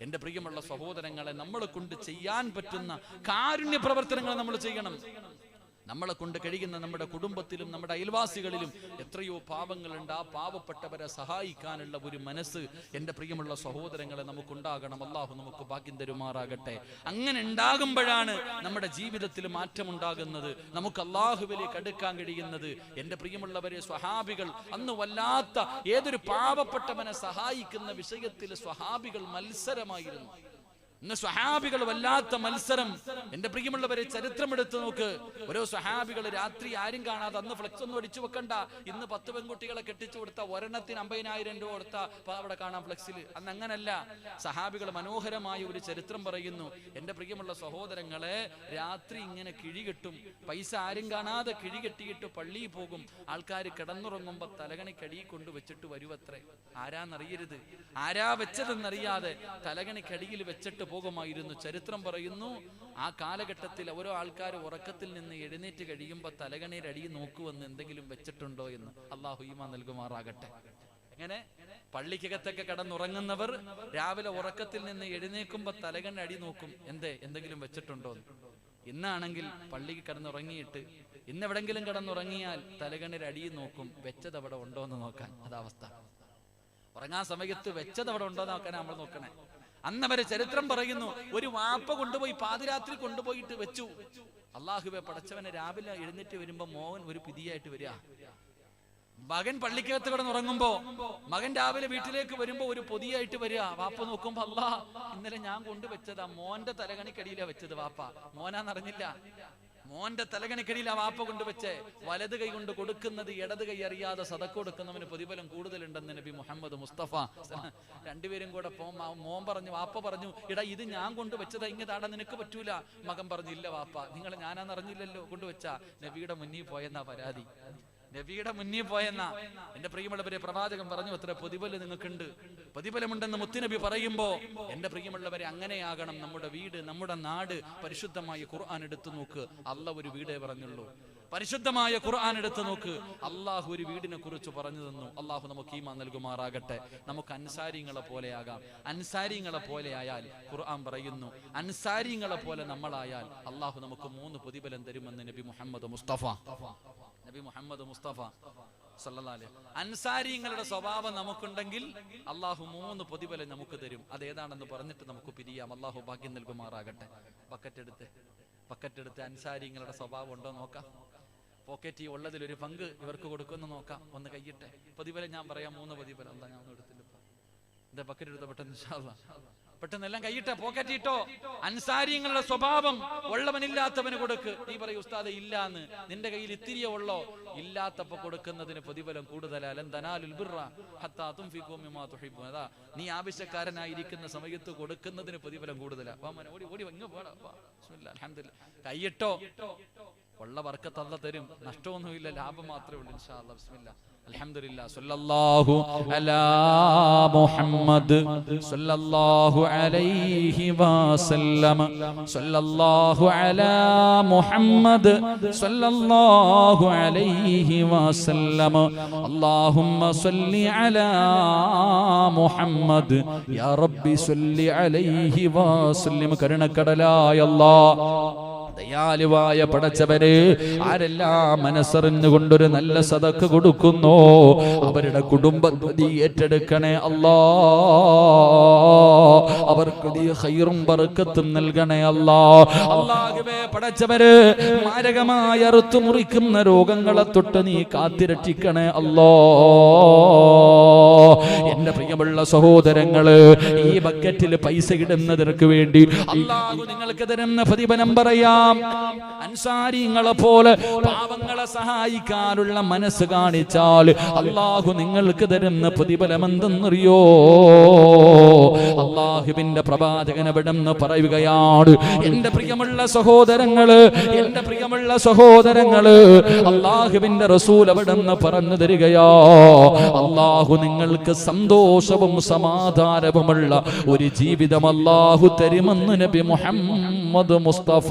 എന്റെ പ്രിയമുള്ള സഹോദരങ്ങളെ, നമ്മളെ കൊണ്ട് ചെയ്യാൻ പറ്റുന്ന കാരുണ്യ പ്രവർത്തനങ്ങൾ നമ്മൾ ചെയ്യണം. നമ്മളെ കൊണ്ട് കഴിയുന്ന നമ്മുടെ കുടുംബത്തിലും നമ്മുടെ അയൽവാസികളിലും എത്രയോ പാവങ്ങളുണ്ട്. ആ പാവപ്പെട്ടവരെ സഹായിക്കാനുള്ള ഒരു മനസ്സ് എന്റെ പ്രിയമുള്ള സഹോദരങ്ങളെ നമുക്കുണ്ടാകണം. അല്ലാഹു നമുക്ക് ഭാഗ്യം തരുമാറാകട്ടെ. അങ്ങനെ ഉണ്ടാകുമ്പോഴാണ് നമ്മുടെ ജീവിതത്തിൽ മാറ്റമുണ്ടാകുന്നത്, നമുക്ക് അല്ലാഹുവിലേക്ക് അടുക്കാൻ കഴിയുന്നത്. എന്റെ പ്രിയമുള്ളവരെ, സ്വഹാബികൾ അന്ന് വല്ലാത്ത ഏതൊരു പാവപ്പെട്ടവനെ സഹായിക്കുന്ന വിഷയത്തിൽ സ്വഹാബികൾ മത്സരമായിരുന്നു. ഇന്ന് സ്വഹാബികൾ വല്ലാത്ത മത്സരം. എന്റെ പ്രിയമുള്ളവരെ, ചരിത്രം എടുത്തു നോക്ക്. ഓരോ സ്വഹാബികൾ രാത്രി ആരും കാണാതെ, അന്ന് ഫ്ലെക്സ് ഒന്നും അടിച്ചു വെക്കണ്ട, ഇന്ന് 10 പെൺകുട്ടികളെ കെട്ടിച്ചു കൊടുത്ത ഒരെണ്ണത്തിന് 50,000 രൂപ കൊടുത്ത അവിടെ കാണാം ഫ്ലെക്സിൽ. അന്ന് അങ്ങനല്ല. സഹാബികൾ മനോഹരമായ ഒരു ചരിത്രം പറയുന്നു. എന്റെ പ്രിയമുള്ള സഹോദരങ്ങളെ, രാത്രി ഇങ്ങനെ കിഴികെട്ടും, പൈസ ആരും കാണാതെ കിഴികെട്ടിയിട്ട് പള്ളിയിൽ പോകും. ആൾക്കാർ കിടന്നുറങ്ങുമ്പോ തലകണിക്കടി കൊണ്ട് വെച്ചിട്ട് വരുവത്രേ. ആരാന്നറിയരുത്, ആരാ വെച്ചതെന്നറിയാതെ തലകണിക്കടിയിൽ വെച്ചിട്ട് പോകുമായിരുന്നു. ചരിത്രം പറയുന്നു, ആ കാലഘട്ടത്തിൽ ഓരോ ആൾക്കാർ ഉറക്കത്തിൽ നിന്ന് എഴുന്നേറ്റ് കഴിയുമ്പോൾ തലകണയുടെ അടി നോക്കുവെന്ന് എന്തെങ്കിലും വെച്ചിട്ടുണ്ടോ എന്ന്. അള്ളാഹു ഈമാൻ നൽകുമാറാകട്ടെ. എങ്ങനെ പള്ളിക്കകത്തൊക്കെ കിടന്നുറങ്ങുന്നവർ രാവിലെ ഉറക്കത്തിൽ നിന്ന് എഴുന്നേക്കുമ്പോ തലകണ അടി നോക്കും, എന്തെങ്കിലും വെച്ചിട്ടുണ്ടോ എന്ന്. ഇന്നാണെങ്കിൽ പള്ളിക്ക് കിടന്നുറങ്ങിയിട്ട് ഇന്നെവിടെങ്കിലും കിടന്നുറങ്ങിയാൽ തലകണയുടെ അടി നോക്കും, വെച്ചത് അവിടെ ഉണ്ടോ എന്ന് നോക്കാൻ. അതവസ്ഥ. ഉറങ്ങാൻ സമയത്ത് വെച്ചത് അവിടെ ഉണ്ടോ എന്ന് നോക്കാൻ നമ്മൾ നോക്കണേ. അന്നവരെ ചരിത്രം പറയുന്നു, ഒരു വാപ്പ കൊണ്ടുപോയി പാതിരാത്രി കൊണ്ടുപോയിട്ട് വെച്ചു. അള്ളാഹുവെ പടച്ചവനെ, രാവിലെ എഴുന്നേറ്റ് വരുമ്പോ മോഹൻ ഒരു പിതിയായിട്ട് വരിക. മകൻ പള്ളിക്കകത്ത് കിടന്നുറങ്ങുമ്പോ മകൻ രാവിലെ വീട്ടിലേക്ക് വരുമ്പോ ഒരു പൊതിയായിട്ട് വരിക. വാപ്പ നോക്കുമ്പോ, അല്ലാ, ഇന്നലെ ഞാൻ കൊണ്ടുവച്ചതാ, മോന്റെ തലകണിക്കടിയിലാ വെച്ചത്. വാപ്പ മോനാന്നറിഞ്ഞില്ല, മോന്റെ തലകണിക്കടിയിൽ ആ വാപ്പ കൊണ്ടുവച്ചേ. വലത് കൈ കൊണ്ട് കൊടുക്കുന്നത് ഇടത് കൈ അറിയാതെ സദക്ക കൊടുക്കുന്നവന് പ്രതിഫലം കൂടുതലുണ്ടെന്ന് നബി മുഹമ്മദ് മുസ്തഫ. രണ്ടുപേരും കൂടെ മോൻ പറഞ്ഞു, വാപ്പ പറഞ്ഞു, ഇടാ ഇത് ഞാൻ കൊണ്ടുവച്ചതാ, ഇങ്ങതാടാ, നിനക്ക് പറ്റൂല. മകൻ പറഞ്ഞു, ഇല്ല വാപ്പ, നിങ്ങൾ ഞാനാന്നറിഞ്ഞില്ലല്ലോ, കൊണ്ടുവച്ചാ. നബിയുടെ മുന്നിൽ പോയെന്നാ പരാതി. നബിയുടെ മുന്നിൽ പോയെന്ന. എന്റെ പ്രിയമുള്ളവരെ, പ്രവാചകൻ പറഞ്ഞു, അത്ര പ്രതിഫലം നിങ്ങൾക്കുണ്ട്, പ്രതിഫലമുണ്ടെന്ന് മുത്തുനബി പറയുമ്പോ, എന്റെ പ്രിയമുള്ളവരെ, അങ്ങനെയാകണം നമ്മുടെ വീട്, നമ്മുടെ നാട്. പരിശുദ്ധമായ ഖുർആൻ എടുത്തു നോക്ക്, അള്ളാഹ് ഒരു വീടേ പറഞ്ഞുള്ളൂ. പരിശുദ്ധമായ ഖുർആൻ എടുത്തു നോക്ക്, അള്ളാഹു ഒരു വീടിനെ കുറിച്ച് പറഞ്ഞു തന്നു. അള്ളാഹു നമുക്ക് ഈമാൻ നൽകുമാറാകട്ടെ. നമുക്ക് അൻസാരിങ്ങളെ പോലെയാകാം. അൻസാരിങ്ങളെ പോലെ ആയാൽ ഖുർആൻ പറയുന്നു, അൻസാരിങ്ങളെ പോലെ നമ്മളായാൽ അള്ളാഹു നമുക്ക് 3 പ്രതിഫലം തരുമെന്ന് നബി മുഹമ്മദ് മുസ്തഫ. നബി മുഹമ്മദ് മുസ്തഫ സല്ലല്ലാഹു അലൈഹി. അൻസാരിങ്ങളുടെ സ്വഭാവം നമുക്കുണ്ടെങ്കിൽ അള്ളാഹു 3 പ്രതിഫലം നമുക്ക് തരും. അതേതാണെന്ന് പറഞ്ഞിട്ട് നമുക്ക് പിരിയാം. അള്ളാഹു ഭാഗ്യം നൽകുമാറാകട്ടെ. പക്കറ്റെടുത്ത് അൻസാരിങ്ങളുടെ സ്വഭാവം ഉണ്ടോ നോക്കാം. പോക്കറ്റ് ഉള്ളതിലൊരു പങ്ക് ഇവർക്ക് കൊടുക്കുമെന്ന് നോക്കാം. ഒന്ന് കയ്യിട്ടെ. പ്രതിഫലം ഞാൻ പറയാം, 3 പ്രതിഫലം. എന്താ ഞാൻ ഒന്നും എടുത്തില്ല. എന്താ പക്കറ്റ് എടുത്ത പെട്ടെന്ന് ഇൻഷാ അല്ലാഹ്. പെട്ടെന്നെല്ലാം കൈയിട്ട, പോക്കറ്റ് ഇട്ടോ. അൻസാരിങ്ങളുടെ സ്വഭാവം, ഉള്ളവനില്ലാത്തവന് കൊടുക്ക്. നീ പറയും, ഉസ്താദെ ഇല്ലാന്ന്, നിന്റെ കയ്യിൽ ഇത്തിരിയേ ഉള്ളോ? ഇല്ലാത്തപ്പോ കൊടുക്കുന്നതിന് പ്രതിഫലം കൂടുതലാ. ലൻ തനാലുൽ ബിർറ ഹത്താ തുൻഫിഖൂ മിമ്മാ തുഹിബ്ബൂൻ. അതാ, നീ ആവശ്യക്കാരനായിരിക്കുന്ന സമയത്ത് കൊടുക്കുന്നതിന് പ്രതിഫലം കൂടുതലാ. ഓടി ഓടി ഇങ്ങ് പോടാ. ബിസ്മില്ലാ, അൽഹംദുലില്ലാ. കൈയിട്ടോ, ഉള്ള ബർക്കത്ത് അല്ലാഹ് തരും. നഷ്ടമൊന്നുമില്ല, ലാഭം മാത്രമേ ഉള്ളൂ. ഇൻഷാ അല്ലാഹ്. ബിസ്മില്ലാ, അൽഹംദുലില്ലാ. സല്ലല്ലാഹു അലാ മുഹമ്മദ് സല്ലല്ലാഹു അലൈഹി വസല്ലം. സല്ലല്ലാഹു അലാ മുഹമ്മദ് സല്ലല്ലാഹു അലൈഹി വസല്ലം. അല്ലാഹുമ്മ സല്ലി അലാ മുഹമ്മദ് യാ റബ്ബി സല്ലി അലൈഹി വസല്ലം. കരുണക്കടലായ അല്ലാഹ്, ദയാലുവായ പടച്ചവരെ, ആരെല്ലാം മനസ്സറിഞ്ഞുകൊണ്ടൊരു നല്ല സദഖ കൊടുക്കുന്നു, അവരുടെ കുടുംബത്തെ ഏറ്റെടുക്കണേ അല്ലാ. അവർക്ക് നീ ഖൈറും ബർക്കത്തും നൽകണേ അല്ലാ. അല്ലാഹുവേ പടച്ചവരെ, മാരകമായ അറുത്തു മുറിക്കുന്ന രോഗങ്ങളെ തൊട്ട് നീ കാത്തിരക്ഷിക്കണേ അല്ലാ. എന്റെ പ്രിയമുള്ള സഹോദരങ്ങള്, ഈ ബക്കറ്റിൽ പൈസ ഇടുന്നതിற்கு വേണ്ടി അല്ലാഹു നിങ്ങൾക്ക് തരുന്ന പ്രതിഫലം പറയാം. അൻസാരിങ്ങളെ പോലെ പാവങ്ങളെ സഹായിക്കാനുള്ള മനസ്സ് കാണിച്ചാൽ അല്ലാഹു നിങ്ങൾക്ക് തരുന്ന പ്രതിഫലം എന്തെന്നറിയോ? അല്ലാഹുവിന്റെ പ്രവാചകൻ അവിടെന്ന് പറയുകയാണ്, എന്റെ പ്രിയമുള്ള സഹോദരങ്ങള്, അല്ലാഹുവിന്റെ റസൂൽ അവിടെന്ന് പറഞ്ഞു തരികയാ, അല്ലാഹു നിങ്ങൾക്ക് സന്തോഷവും സമാധാനവുമുള്ള ഒരു ജീവിതം അല്ലാഹു തരുമെന്ന് നബി മുഹമ്മദ് മുസ്തഫ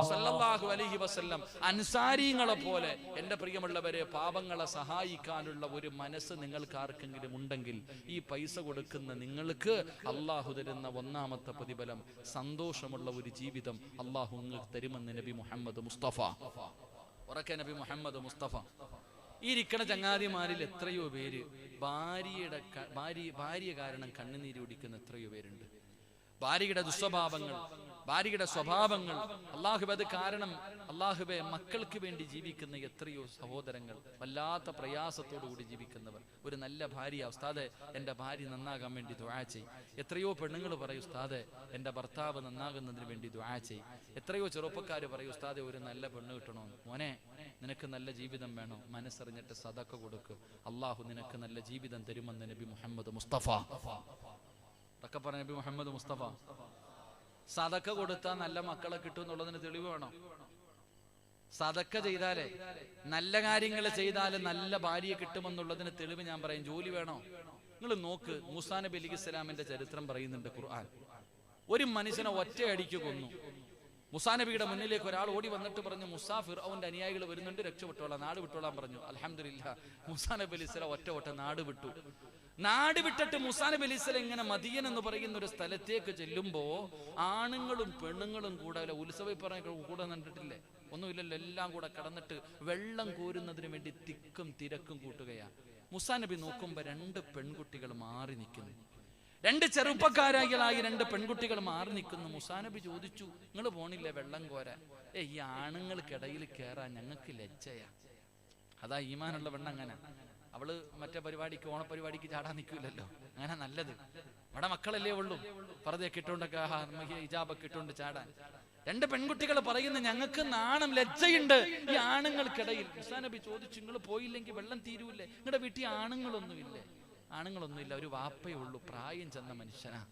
സല്ലല്ലാഹു അലൈഹി വസല്ലം. അൻസാരിങ്ങളെ പോലെ എന്റെ പ്രിയമുള്ളവരെ, പാവങ്ങളെ സഹായിക്കാനുള്ള ഒരു മനസ്സ് നിങ്ങൾക്ക് ആർക്കെങ്കിലും ഉണ്ടെങ്കിൽ, ഈ പൈസ കൊടുക്കുന്ന നിങ്ങൾക്ക് അല്ലാഹു തരുന്ന 1ാമത്തെ പ്രതിഫലം സന്തോഷമുള്ള ഒരു ജീവിതം അല്ലാഹു നിങ്ങൾക്ക് തരുമെന്ന് നബി മുഹമ്മദ് മുസ്തഫ. ഉറക്കെ നബി മുഹമ്മദ് മുസ്തഫ. ഈ ഇരിക്കണ ചങ്ങാതിമാരിൽ എത്രയോ പേര് ഭാര്യ കാരണം കണ്ണുനീര് കുടിക്കുന്ന എത്രയോ പേരുണ്ട്. ഭാര്യയുടെ ദുസ്വഭാവങ്ങൾ, ഭാര്യയുടെ സ്വഭാവങ്ങൾ. അള്ളാഹുബെ അത് കാരണം അള്ളാഹുബെ മക്കൾക്ക് വേണ്ടി ജീവിക്കുന്ന എത്രയോ സഹോദരങ്ങൾ വല്ലാത്ത പ്രയാസത്തോടു കൂടി ജീവിക്കുന്നവർ. ഒരു നല്ല ഭാര്യ, ഉസ്താദെ എൻ്റെ ഭാര്യ നന്നാകാൻ വേണ്ടി ദുആ ചെയ്യും. എത്രയോ പെണ്ണുങ്ങൾ പറയും ഉസ്താദെ എൻ്റെ ഭർത്താവ് നന്നാകുന്നതിന് വേണ്ടി ദുആ ചെയ്യും. എത്രയോ ചെറുപ്പക്കാർ പറയും ഉസ്താദെ ഒരു നല്ല പെണ്ണ് കിട്ടണമെന്ന്. മോനെ നിനക്ക് നല്ല ജീവിതം വേണോ, മനസ്സറിഞ്ഞിട്ട് സദഖ കൊടുക്ക്, അള്ളാഹു നിനക്ക് നല്ല ജീവിതം തരുമെന്ന് നബി മുഹമ്മദ് മുസ്തഫ. ഒക്കെ പറഞ്ഞ നബി മുഹമ്മദ് മുസ്തഫ. സദഖ കൊടുത്താൽ നല്ല മക്കളെ കിട്ടും എന്നുള്ളതിന് തെളിവ് വേണം. സദഖ ചെയ്താലേ, നല്ല കാര്യങ്ങൾ ചെയ്താല് നല്ല ഭാര്യയെ കിട്ടുമെന്നുള്ളതിന് തെളിവ് ഞാൻ പറയും. ജോലി വേണോ? നിങ്ങൾ നോക്ക്, മൂസാ നബി അലൈഹിസ്സലാമിന്റെ ചരിത്രം പറയുന്നുണ്ട് ഖുർആൻ. ഒരു മനുഷ്യനെ ഒറ്റയടിക്ക് കൊന്നു. മൂസാ നബിയുടെ മുന്നിലേക്ക് ഒരാൾ ഓടി വന്നിട്ട് പറഞ്ഞു, മൂസാ ഫിർഔന്റെ അനുയായികൾ വരുന്നുണ്ട്, രക്ഷപ്പെട്ടോളാം, നാട് വിട്ടോളാൻ പറഞ്ഞു. അൽഹംദുലില്ലാഹ് മൂസാ നബി അലൈഹിസ്സലാം ഒറ്റ നാട് വിട്ടു. നാട് വിട്ടിട്ട് മൂസാ നബി അലൈഹിസ്സലാം ഇങ്ങനെ മദിയൻ എന്ന് പറയുന്ന ഒരു സ്ഥലത്തേക്ക് ചെല്ലുമ്പോ ആണുങ്ങളും പെണ്ണുങ്ങളും കൂടെ ഉത്സവം പറഞ്ഞ കൂടെ കണ്ടിട്ടില്ലേ? ഒന്നുമില്ലല്ലോ, എല്ലാം കൂടെ കടന്നിട്ട് വെള്ളം കോരുന്നതിന് വേണ്ടി തിക്കും തിരക്കും കൂട്ടുകയാ. മൂസാ നബി നോക്കുമ്പോ 2 പെൺകുട്ടികൾ മാറി നിൽക്കുന്നു. 2 ചെറുപ്പക്കാരായി 2 പെൺകുട്ടികൾ മാറി നിൽക്കുന്നു. മൂസാ നബി ചോദിച്ചു, നിങ്ങൾ പോണില്ലേ വെള്ളം കോരാൻ? ഈ ആണുങ്ങൾക്കിടയിൽ കയറാൻ ഞങ്ങൾക്ക് ലജ്ജയാ. അതാ ഈമാനുള്ള പെണ്ണ്. അങ്ങനെ അവള് മറ്റേ പരിപാടിക്ക്, ഓണപരിപാടിക്ക് ചാടാൻ നിൽക്കില്ലല്ലോ. അങ്ങനെ നല്ലത്, അവിടെ മക്കളല്ലേ ഉള്ളൂ, പർദ്ദയൊക്കെ ഇട്ടുകൊണ്ടൊക്കെ ഹിജാബൊക്കെ ഇട്ടുകൊണ്ട് ചാടാൻ. 2 പെൺകുട്ടികൾ പറയുന്നു, ഞങ്ങൾക്ക് നാണം, ലജ്ജയുണ്ട് ഈ ആണുങ്ങൾക്കിടയിൽ. മൂസാ നബി ചോദിച്ചു, നിങ്ങൾ പോയില്ലെങ്കിൽ വെള്ളം തീരൂല്ലേ? നിങ്ങളുടെ വീട്ടിൽ ആണുങ്ങളൊന്നുമില്ലേ? ആണുങ്ങളൊന്നുമില്ല, ഒരു വാപ്പയേ ഉള്ളൂ, പ്രായം ചെന്ന മനുഷ്യനാ.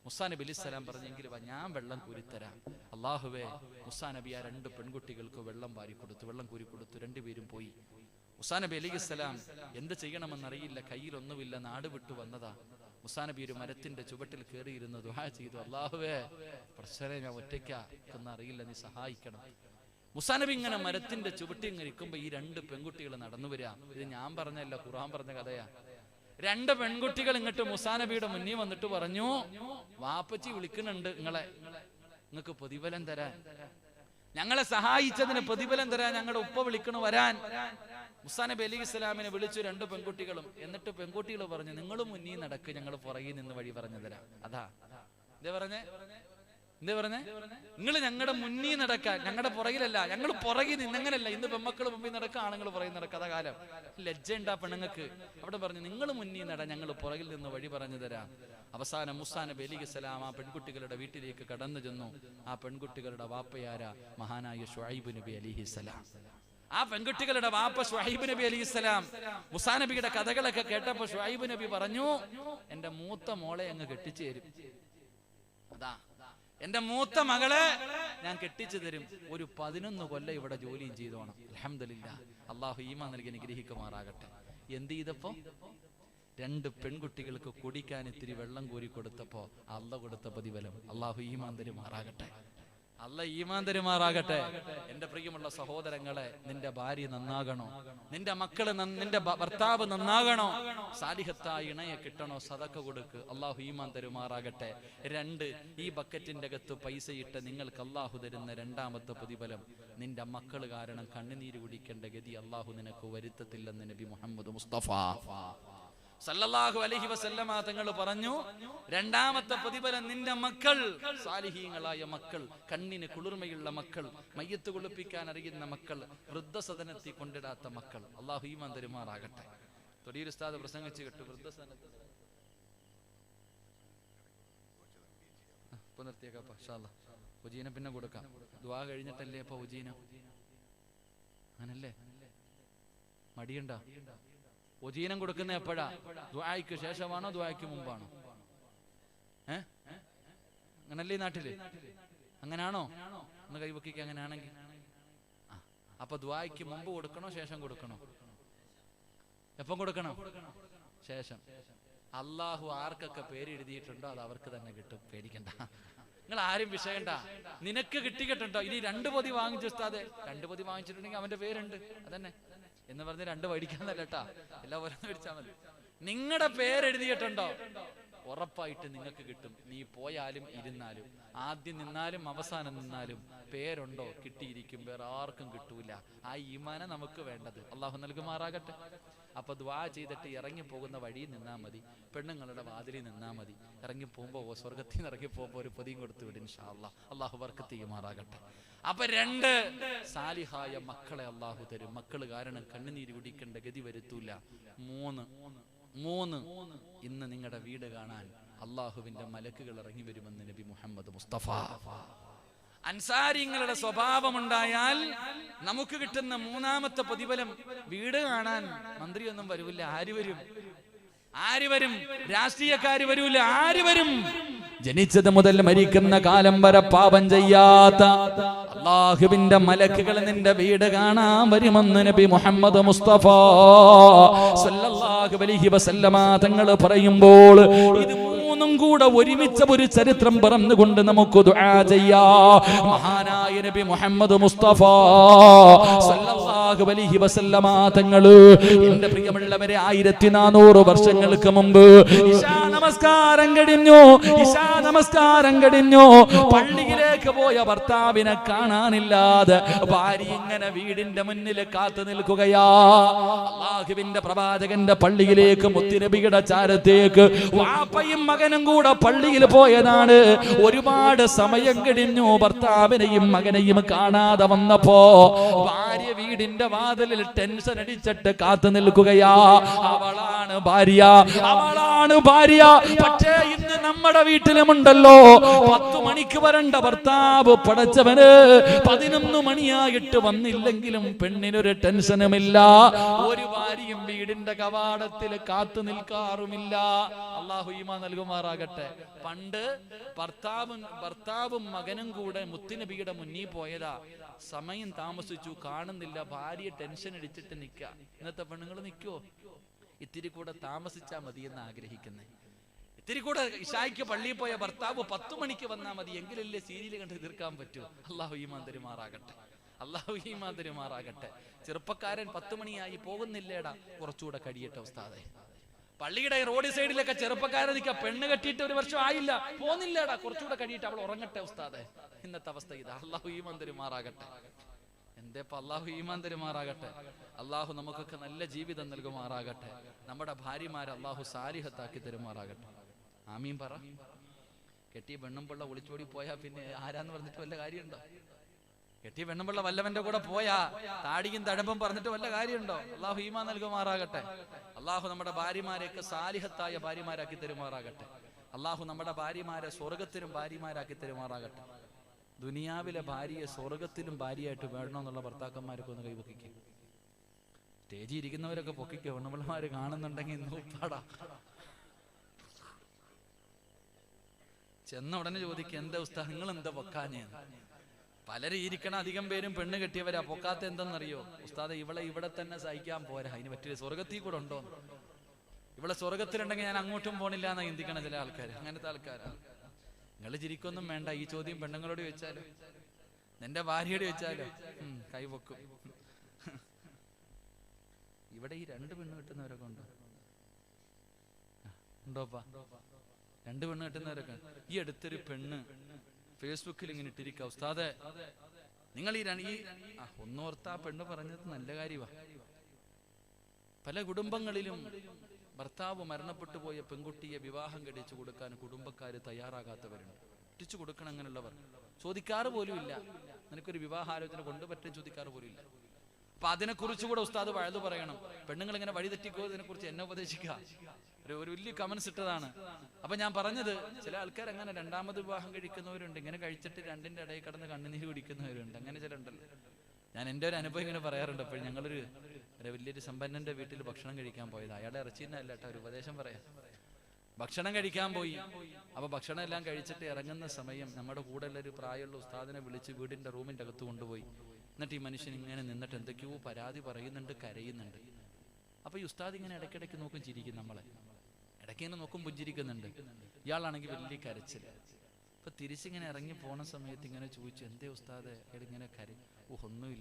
മൂസാ നബി അലൈഹിസ്സലാം പറഞ്ഞെങ്കിൽ ഞാൻ വെള്ളം കോരിത്തരാം. അള്ളാഹുവേ, മൂസാ നബി ആ 2 പെൺകുട്ടികൾക്ക് വെള്ളം വാരി കൊടുത്തു, വെള്ളം കോരി കൊടുത്തു. 2 പേരും പോയി. മൂസാ നബി അലൈഹിസ്സലാം എന്ത് ചെയ്യണമെന്നറിയില്ല, കയ്യിലൊന്നുമില്ല, നാട് വിട്ടു വന്നതാ. മൂസാ നബി ഒരു മരത്തിന്റെ ചുവട്ടിൽ കയറിയിരുന്ന് ദുആ ചെയ്തു, അല്ലാഹുവേ പ്രശ്നം ഞാൻ ഒറ്റയ്ക്കൊന്നും അറിയില്ല, നീ സഹായിക്കണം. മൂസാ നബി ഇങ്ങനെ മരത്തിന്റെ ചുവട്ടിൽ ഇങ്ങനെ ഇരിക്കുമ്പോ ഈ 2 പെൺകുട്ടികൾ നടന്നു വരിക. ഇത് ഞാൻ പറഞ്ഞല്ല, ഖുർആൻ പറഞ്ഞ കഥയാ. 2 പെൺകുട്ടികൾ ഇങ്ങോട്ട് മൂസാ നബിയുടെ മുന്നിൽ വന്നിട്ട് പറഞ്ഞു, വാപ്പച്ചി വിളിക്കുന്നുണ്ട് നിങ്ങളെ, നിങ്ങൾക്ക് പ്രതിഫലം തരാൻ, ഞങ്ങളെ സഹായിച്ചതിന് പ്രതിഫലം തരാൻ ഞങ്ങളുടെ ഉപ്പ വിളിക്കണു വരാൻ. മൂസാ നബി അലൈഹിസ്സലാമിനെ വിളിച്ചു 2 പെൺകുട്ടികളും. എന്നിട്ട് പെൺകുട്ടികൾ പറഞ്ഞു, നിങ്ങൾ മുന്നിൽ നടക്ക്, ഞങ്ങൾ പുറകിൽ നിന്ന് വഴി പറഞ്ഞു തരാം. അതാ എന്തേ പറഞ്ഞേ? നിങ്ങൾ ഞങ്ങളുടെ മുന്നിൽ നടക്കാൻ, ഞങ്ങളുടെ പുറകിലല്ല, ഞങ്ങൾ പുറകിൽ നിന്നെങ്ങനല്ല. ഇന്ന് പെമ്മക്കൾ മുമ്പിൽ നടക്കുക, ആണുങ്ങൾ പുറകിൽ നടക്കുക. അതാ കാലം. ലജ്ജ ഉണ്ടാ പെണ്ണുങ്ങൾക്ക്. അവിടെ പറഞ്ഞു, നിങ്ങൾ മുന്നിൽ നട, ഞങ്ങൾ പുറകിൽ നിന്ന് വഴി പറഞ്ഞു തരാം. അവസാനം മൂസാ നബി അലൈഹിസ്സലാം ആ പെൺകുട്ടികളുടെ വീട്ടിലേക്ക് കടന്നു ചെന്നു. ആ പെൺകുട്ടികളുടെ വാപ്പയാര? മഹാനായ ശുഐബ് നബി അലൈഹിസ്സലാം. ആ പെൺകുട്ടികളുടെ വാപ്പ ശുഐബ് നബി അലൈഹിസ്സലാം. മൂസാ നബിയുടെ കഥകളൊക്കെ കേട്ടപ്പോ ശുഐബ് നബി പറഞ്ഞു, എന്റെ മൂത്ത മോളെ അങ്ങ് കെട്ടിച്ചു തരും. അതാ, എന്റെ മൂത്ത മകളെ ഞാൻ കെട്ടിച്ചു തരും. ഒരു 11 കൊല്ലം ഇവിടെ ജോലിയും ചെയ്തോണം. അൽഹംദുലില്ലാഹ്, അള്ളാഹു ഈമാൻ നൽകി അനുഗ്രഹിക്കുമാറാകട്ടെ. എന്ത് ചെയ്തപ്പോ 2 പെൺകുട്ടികൾക്ക് കുടിക്കാൻ ഇത്തിരി വെള്ളം കോരി കൊടുത്തപ്പോ അള്ളാഹ് കൊടുത്ത പ്രതിഫലം. അള്ളാഹു ഈമാൻ തരുമാറാകട്ടെ. അള്ളാഹ് ഈമാൻ തരുമാറാകട്ടെ. എന്റെ പ്രിയമുള്ള സഹോദരങ്ങളെ, നിന്റെ ഭാര്യ നന്നാകണോ, നിന്റെ മക്കള്, നിന്റെ ഭർത്താവ് നന്നാകണോ, സാലിഹത്തായ ഇണയെ കിട്ടണോ, സദഖ കൊടുക്ക്, അള്ളാഹു ഈമാൻ തരുമാറാകട്ടെ. 2, ഈ ബക്കറ്റിന്റെ അകത്ത് പൈസയിട്ട് നിങ്ങൾക്ക് അള്ളാഹു തരുന്ന 2ാമത്തെ പ്രതിഫലം, നിന്റെ മക്കള് കാരണം കണ്ണുനീര് കുടിക്കേണ്ട ഗതി അള്ളാഹു നിനക്ക് വരുത്തത്തില്ലെന്ന് നബി മുഹമ്മദ് മുസ്തഫ സല്ലല്ലാഹു അലൈഹി വസല്ലമ തങ്ങൾ പറഞ്ഞു. 2ാമത്തെ പ്രതിഫലം, നിന്റെ മക്കൾ സാലിഹീങ്ങളായ മക്കൾ, കണ്ണിന് കുളിർമയുള്ള മക്കൾ, മയ്യത്ത് കുളിപ്പിക്കാൻ അറിയുന്ന മക്കൾ, വൃദ്ധസദനത്തിൽ കൊണ്ടിടാത്ത മക്കൾ. അള്ളാഹു ഈമാൻ തരുമാറാകട്ടെ. തൊടിയിൽ ഉസ്താദ് പ്രസംഗിച്ചു കേട്ടു, വൃദ്ധസദനത്തിൽ ഇപ്പൊ നിർത്തിയേക്കാം ഇൻഷാ അല്ലാഹ്. ഉജീന പിന്നെ കൊടുക്കാം, ദുആ കഴിഞ്ഞിട്ടല്ലേ ഇപ്പൊ ഉജീന. അങ്ങനല്ലേ? മടിയുണ്ടോ? ഉജീനം കൊടുക്കുന്ന എപ്പോഴാ? ദുആയ്ക്ക് ശേഷമാണോ ദുആയ്ക്ക് മുമ്പാണോ? അങ്ങനല്ലേ നാട്ടില്? അങ്ങനാണോ? ഒന്ന് കൈവക്കിക്ക്. അങ്ങനെയാണെങ്കിൽ അപ്പൊ ദുആയ്ക്ക് മുമ്പ് കൊടുക്കണോ ശേഷം കൊടുക്കണോ? എപ്പം കൊടുക്കണം? ശേഷം. അള്ളാഹു ആർക്കൊക്കെ പേര് എഴുതിയിട്ടുണ്ടോ അത് അവർക്ക് തന്നെ കിട്ടും, പേടിക്കണ്ട. നിങ്ങൾ ആരും വിഷയണ്ട. നിനക്ക് കിട്ടിയിട്ടുണ്ടോ? ഇനി 2 പൊതി വാങ്ങിച്ചു ഉസ്താദേ, 2 പൊതി വാങ്ങിച്ചിട്ടുണ്ടെങ്കിൽ അവന്റെ പേരുണ്ട്, അതന്നെ എന്ന് പറഞ്ഞ് 2 മേടിക്കാന്നല്ല കേട്ടാ, എല്ലാം ഓരോന്ന് മേടിച്ചാൽ മതി. നിങ്ങളുടെ പേരെഴുതിയിട്ടുണ്ടോ ഉറപ്പായിട്ട് നിങ്ങൾക്ക് കിട്ടും. നീ പോയാലും ഇരുന്നാലും, ആദ്യം നിന്നാലും അവസാനം നിന്നാലും പേരുണ്ടോ കിട്ടിയിരിക്കും, വേറെ ആർക്കും കിട്ടൂല. ആ ഈമാന നമുക്ക് വേണ്ടത്. അള്ളാഹു നൽകുമാറാകട്ടെ. അപ്പൊ ദുആ ചെയ്തിട്ട് ഇറങ്ങി പോകുന്ന വഴി നിന്നാ മതി, പെണ്ണുങ്ങളുടെ വാതിലിൽ നിന്നാ മതി. ഇറങ്ങി പോകുമ്പോ സ്വർഗത്തിൽ നിന്ന് ഇറങ്ങി പോകുമ്പോ ഒരു പൊതിയും കൊടുത്തു വിടും ഇൻഷാ അല്ലാഹ്. അള്ളാഹു ബർക്കത്ത് ചെയ്യുമാറാകട്ടെ. അപ്പൊ 2 സാലിഹായ മക്കളെ അള്ളാഹു തരും. മക്കള് കാരണം കണ്ണുനീര് കുടിക്കേണ്ട ഗതി വരുത്തൂല. 3 ഇന്ന് നിങ്ങളുടെ വീട് കാണാൻ അള്ളാഹുവിന്റെ മലക്കുകൾ ഇറങ്ങി വരുമെന്ന് നബി മുഹമ്മദ് മുസ്തഫ. അൻസാരിങ്ങളുടെ സ്വഭാവമുണ്ടായാൽ നമുക്ക് കിട്ടുന്ന 3ാമത്തെ പ്രതിഫലം, വീട് കാണാൻ മന്ത്രിയൊന്നും വരൂല്ല. ആര് വരും? രാഷ്ട്രീയക്കാര് വരൂല. ആര് വരും? ജനിച്ചത് മുതൽ മരിക്കുന്ന കാലം വരെ പാപം ചെയ്യാത്ത അല്ലാഹുവിന്റെ മലക്കുകൾ നിന്റെ വീട് കാണാൻ വരുമെന്ന് നബി മുഹമ്മദ് മുസ്തഫ സല്ലല്ലാഹു അലൈഹി വസല്ലമ തങ്ങൾ പറയുമ്പോൾ ഇത് 3ഉം കൂടെ ഒരുമിച്ച ഒരു ചരിത്രം പറഞ്ഞുകൊണ്ട് നമുക്ക് ദുആ ചെയ്യാം. മഹാനായ നബി മുഹമ്മദ് മുസ്തഫ സല്ലല്ലാഹു അലൈഹി വസല്ലമ തങ്ങൾ, എന്റെ പ്രിയമുള്ളവരെ, 1400 വർഷങ്ങൾക്ക് മുമ്പ് ഇശാ നമസ്കാരം കഴിഞ്ഞു പള്ളിയിലേക്ക് പോയ ഭർത്താവിനെ കാണാനില്ലാതെ ഭാര്യ ഇങ്ങനെ വീടിന്റെ മുന്നിൽ കാത്തു നിൽക്കുകയാ. അല്ലാഹുവിന്റെ പ്രവാചകന്റെ പള്ളിയിലേക്ക്, മുത്തുനബിയുടെ ചാരത്തേക്ക് വാപ്പയും മകനും കൂടെ പള്ളിയിൽ പോയതാണ്. ഒരുപാട് സമയം കഴിഞ്ഞു, ഭർത്താവിനെയും മകനെയും കാണാതെ വന്നപ്പോ ഭാര്യ വീടിന്റെ വാതിലിൽ ടെൻഷൻ അടിച്ചിട്ട് കാത്തു നിൽക്കുകയാ. അവളാണ് ഭാര്യ. പക്ഷേ ഇന്ന് നമ്മുടെ വീട്ടിലുമുണ്ടല്ലോ 10 മണിക്ക് വരേണ്ട ഭർത്താവ്, പടച്ചവന് 11 മണിയായിട്ട് വന്നില്ലെങ്കിലും പെണ്ണിനൊരു ടെൻഷനുമില്ല. ഒരു ഭാര്യയും വീടിന്റെ കവാടത്തിൽ കാത്തു നിൽക്കാറുമില്ല. അല്ലാഹു ഈമാൻ നൽകുമാറാകട്ടെ. പണ്ട് ഭർത്താവും മകനും കൂടെ മുത്തുനബിയുടെ മുന്നിൽ പോയതാ. സമയം താമസിച്ചു, കാണുന്നില്ല. ഭാര്യ ടെൻഷൻ അടിച്ചിട്ട് നിൽക്ക. ഇന്നത്തെ പെണ്ണുങ്ങൾ നിൽക്കോ? ഇത്തിരി കൂടെ താമസിച്ചാ മതി എന്ന് ആഗ്രഹിക്കുന്നേ. ഇത്തിരി കൂടെ ഇശായ്ക്ക് പള്ളിയിൽ പോയ ഭർത്താവ് 10 മണിക്ക് വന്നാൽ മതി, എങ്കിലല്ലേ സീരിയൽ കണ്ട് തീർക്കാൻ പറ്റൂ. അല്ലാഹു ഈമാൻ തരുമാറാകട്ടെ. ചെറുപ്പക്കാരൻ 10 മണിയായി പോകുന്നില്ലേടാ, കുറച്ചുകൂടെ കഴിയട്ടെ ഉസ്താദേ. പള്ളിയുടെ റോഡ് സൈഡിലൊക്കെ ചെറുപ്പക്കാരെ നിൽക്കുക, പെണ്ണ് കെട്ടിയിട്ട് 1 വർഷം ആയില്ല, പോന്നില്ലേടാ, കുറച്ചുകൂടെ കഴിയിട്ട് അവൾ ഉറങ്ങട്ടെ ഉസ്താദേ. ഇന്നത്തെ അവസ്ഥ ഇതാ. അല്ലാഹു ഈമാൻ തരുമാറാകട്ടെ. അല്ലാഹു ഈമാൻ തരുമാറാകട്ടെ. അല്ലാഹു നമുക്കൊക്കെ നല്ല ജീവിതം നൽകുമാറാകട്ടെ. നമ്മുടെ ഭാര്യമാരെ അല്ലാഹു സാലിഹത്താക്കി തരുമാറാകട്ടെ. ആമീൻ പറ. കെട്ടിയ പെണ്ണുമ്പിള്ള ഒളിച്ചോടി പോയാ പിന്നെ ആരാന്ന് പറഞ്ഞിട്ട് വല്ല കാര്യമുണ്ടോ? കെട്ടിയ പെണ്ണുമ്പിള്ള വല്ലവന്റെ കൂടെ പോയാ താടിയും തഴമ്പും പറഞ്ഞിട്ട് വല്ല കാര്യമുണ്ടോ? അല്ലാഹു ഈമാൻ നൽകുമാറാകട്ടെ. അല്ലാഹു നമ്മുടെ ഭാര്യമാരെയൊക്കെ സാലിഹത്തായ ഭാര്യമാരാക്കി തരുമാറാകട്ടെ. അല്ലാഹു നമ്മുടെ ഭാര്യമാരെ സ്വർഗത്തിലും ഭാര്യമാരാക്കി തരുമാറാകട്ടെ. ദുനിയാവിലെ ഭാര്യയെ സ്വർഗത്തിലും ഭാര്യയായിട്ട് വേണമെന്നുള്ള ഭർത്താക്കന്മാരൊക്കെ ഒന്ന് കൈപൊക്കിക്കുക. സ്റ്റേജിൽ ഇരിക്കുന്നവരൊക്കെ പൊക്കിക്കോ. പെണ്ണുമ്പിള്ളമാര് കാണുന്നുണ്ടെങ്കിൽ നോപ്പാടാ. ചെന്ന ഉടനെ ചോദിക്കുക, എന്താ ഉസ്താദ് നിങ്ങൾ എന്താ പൊക്കാഞ്ഞ്? പലരും ഇരിക്കണ അധികം പേരും പെണ്ണ് കെട്ടിയവരാ. പൊക്കാത്ത എന്തെന്നറിയോ? ഉസ്താദ് ഇവിടെ തന്നെ സഹിക്കാൻ പോരാ, അതിന് പറ്റില്ല, സ്വർഗത്തിൽ കൂടെ ഉണ്ടോ? ഇവിടെ സ്വർഗത്തിലുണ്ടെങ്കിൽ ഞാൻ അങ്ങോട്ടും പോണില്ല എന്നാ ചിന്തിക്കണ ചില ആൾക്കാർ. അങ്ങനത്തെ ആൾക്കാരാ. നിങ്ങൾ ചിരിക്കൊന്നും വേണ്ട. ഈ ചോദ്യം പെണ്ണുങ്ങളോട് ചോദിച്ചാലോ, നിന്റെ ഭാര്യയോട് ചോദിച്ചാലോ കൈപൊക്കും. ഇവിടെ ഈ 2 പെണ്ണ് കിട്ടുന്നവരൊക്കെ ഉണ്ടോപ്പാ? 2 പെണ്ണ് കിട്ടുന്നവരൊക്കെ. ഈ അടുത്തൊരു പെണ്ണ് ഫേസ്ബുക്കിൽ ഇങ്ങനെ ഇട്ടിരിക്കുക, ഉസ്താദെ നിങ്ങൾ ഒന്നോർത്താ പെണ്ണ് പറഞ്ഞത് നല്ല കാര്യമാണ്. പല കുടുംബങ്ങളിലും ഭർത്താവ് മരണപ്പെട്ടു പോയ പെൺകുട്ടിയെ വിവാഹം കഴിച്ചു കൊടുക്കാൻ കുടുംബക്കാര് തയ്യാറാകാത്തവരുണ്ട്. ഒറ്റിച്ചു കൊടുക്കണം അങ്ങനെയുള്ളവർ. ചോദിക്കാറ് പോലും ഇല്ല, നിനക്കൊരു വിവാഹാലോചന കൊണ്ടുപറ്റും ചോദിക്കാറ് പോലും ഇല്ല. അപ്പൊ അതിനെക്കുറിച്ച് കൂടെ ഉസ്താദ് വഴുതു പറയണം. പെണ്ണുങ്ങൾ ഇങ്ങനെ വഴി തെറ്റിക്കോ, ഇതിനെക്കുറിച്ച് എന്നെ ഉപദേശിക്കുക. ഒരു വലിയ കമന്റ്സ് ഇട്ടതാണ്. അപ്പൊ ഞാൻ പറഞ്ഞത്, ചില ആൾക്കാർ അങ്ങനെ 2ാമത് വിവാഹം കഴിക്കുന്നവരുണ്ട്. ഇങ്ങനെ കഴിച്ചിട്ട് 2ന്റെ ഇടയിൽ കിടന്ന് കണ്ണുനീര് കുടിക്കുന്നവരുണ്ട്. അങ്ങനെ ചില ഉണ്ടല്ലോ. ഞാൻ എൻ്റെ ഒരു അനുഭവം ഇങ്ങനെ പറയാറുണ്ട്. അപ്പോൾ ഞങ്ങളൊരു വലിയൊരു സമ്പന്നന്റെ വീട്ടിൽ ഭക്ഷണം കഴിക്കാൻ പോയത്. അയാളുടെ ഇറച്ചിന്നല്ല കേട്ടോ, ഒരു ഉപദേശം പറയാം. ഭക്ഷണം കഴിക്കാൻ പോയി. അപ്പൊ ഭക്ഷണം എല്ലാം കഴിച്ചിട്ട് ഇറങ്ങുന്ന സമയം നമ്മുടെ കൂടെ ഉള്ളൊരു പ്രായമുള്ള ഉസ്താദിനെ വിളിച്ച് വീടിന്റെ റൂമിന്റെ അകത്ത് കൊണ്ടുപോയി. എന്നിട്ട് ഈ മനുഷ്യൻ ഇങ്ങനെ നിന്നിട്ട് എന്തൊക്കെയോ പരാതി പറയുന്നുണ്ട്, കരയുന്നുണ്ട്. അപ്പൊ ഈ ഉസ്താദ് ഇങ്ങനെ ഇടയ്ക്കിടയ്ക്ക് നോക്കും, ചിരിക്കും. നമ്മളെ ഇടയ്ക്ക് ഇങ്ങനെ നോക്കും, പുഞ്ചിരിക്കുന്നുണ്ട്. ഇയാളാണെങ്കിൽ വലിയ കരച്ചിൽ. അപ്പൊ തിരിച്ചിങ്ങനെ ഇറങ്ങി പോണ സമയത്ത് ഇങ്ങനെ ചോദിച്ചു, എന്തേ ഉസ്താദ് ഇങ്ങനെ ഒന്നുമില്ല.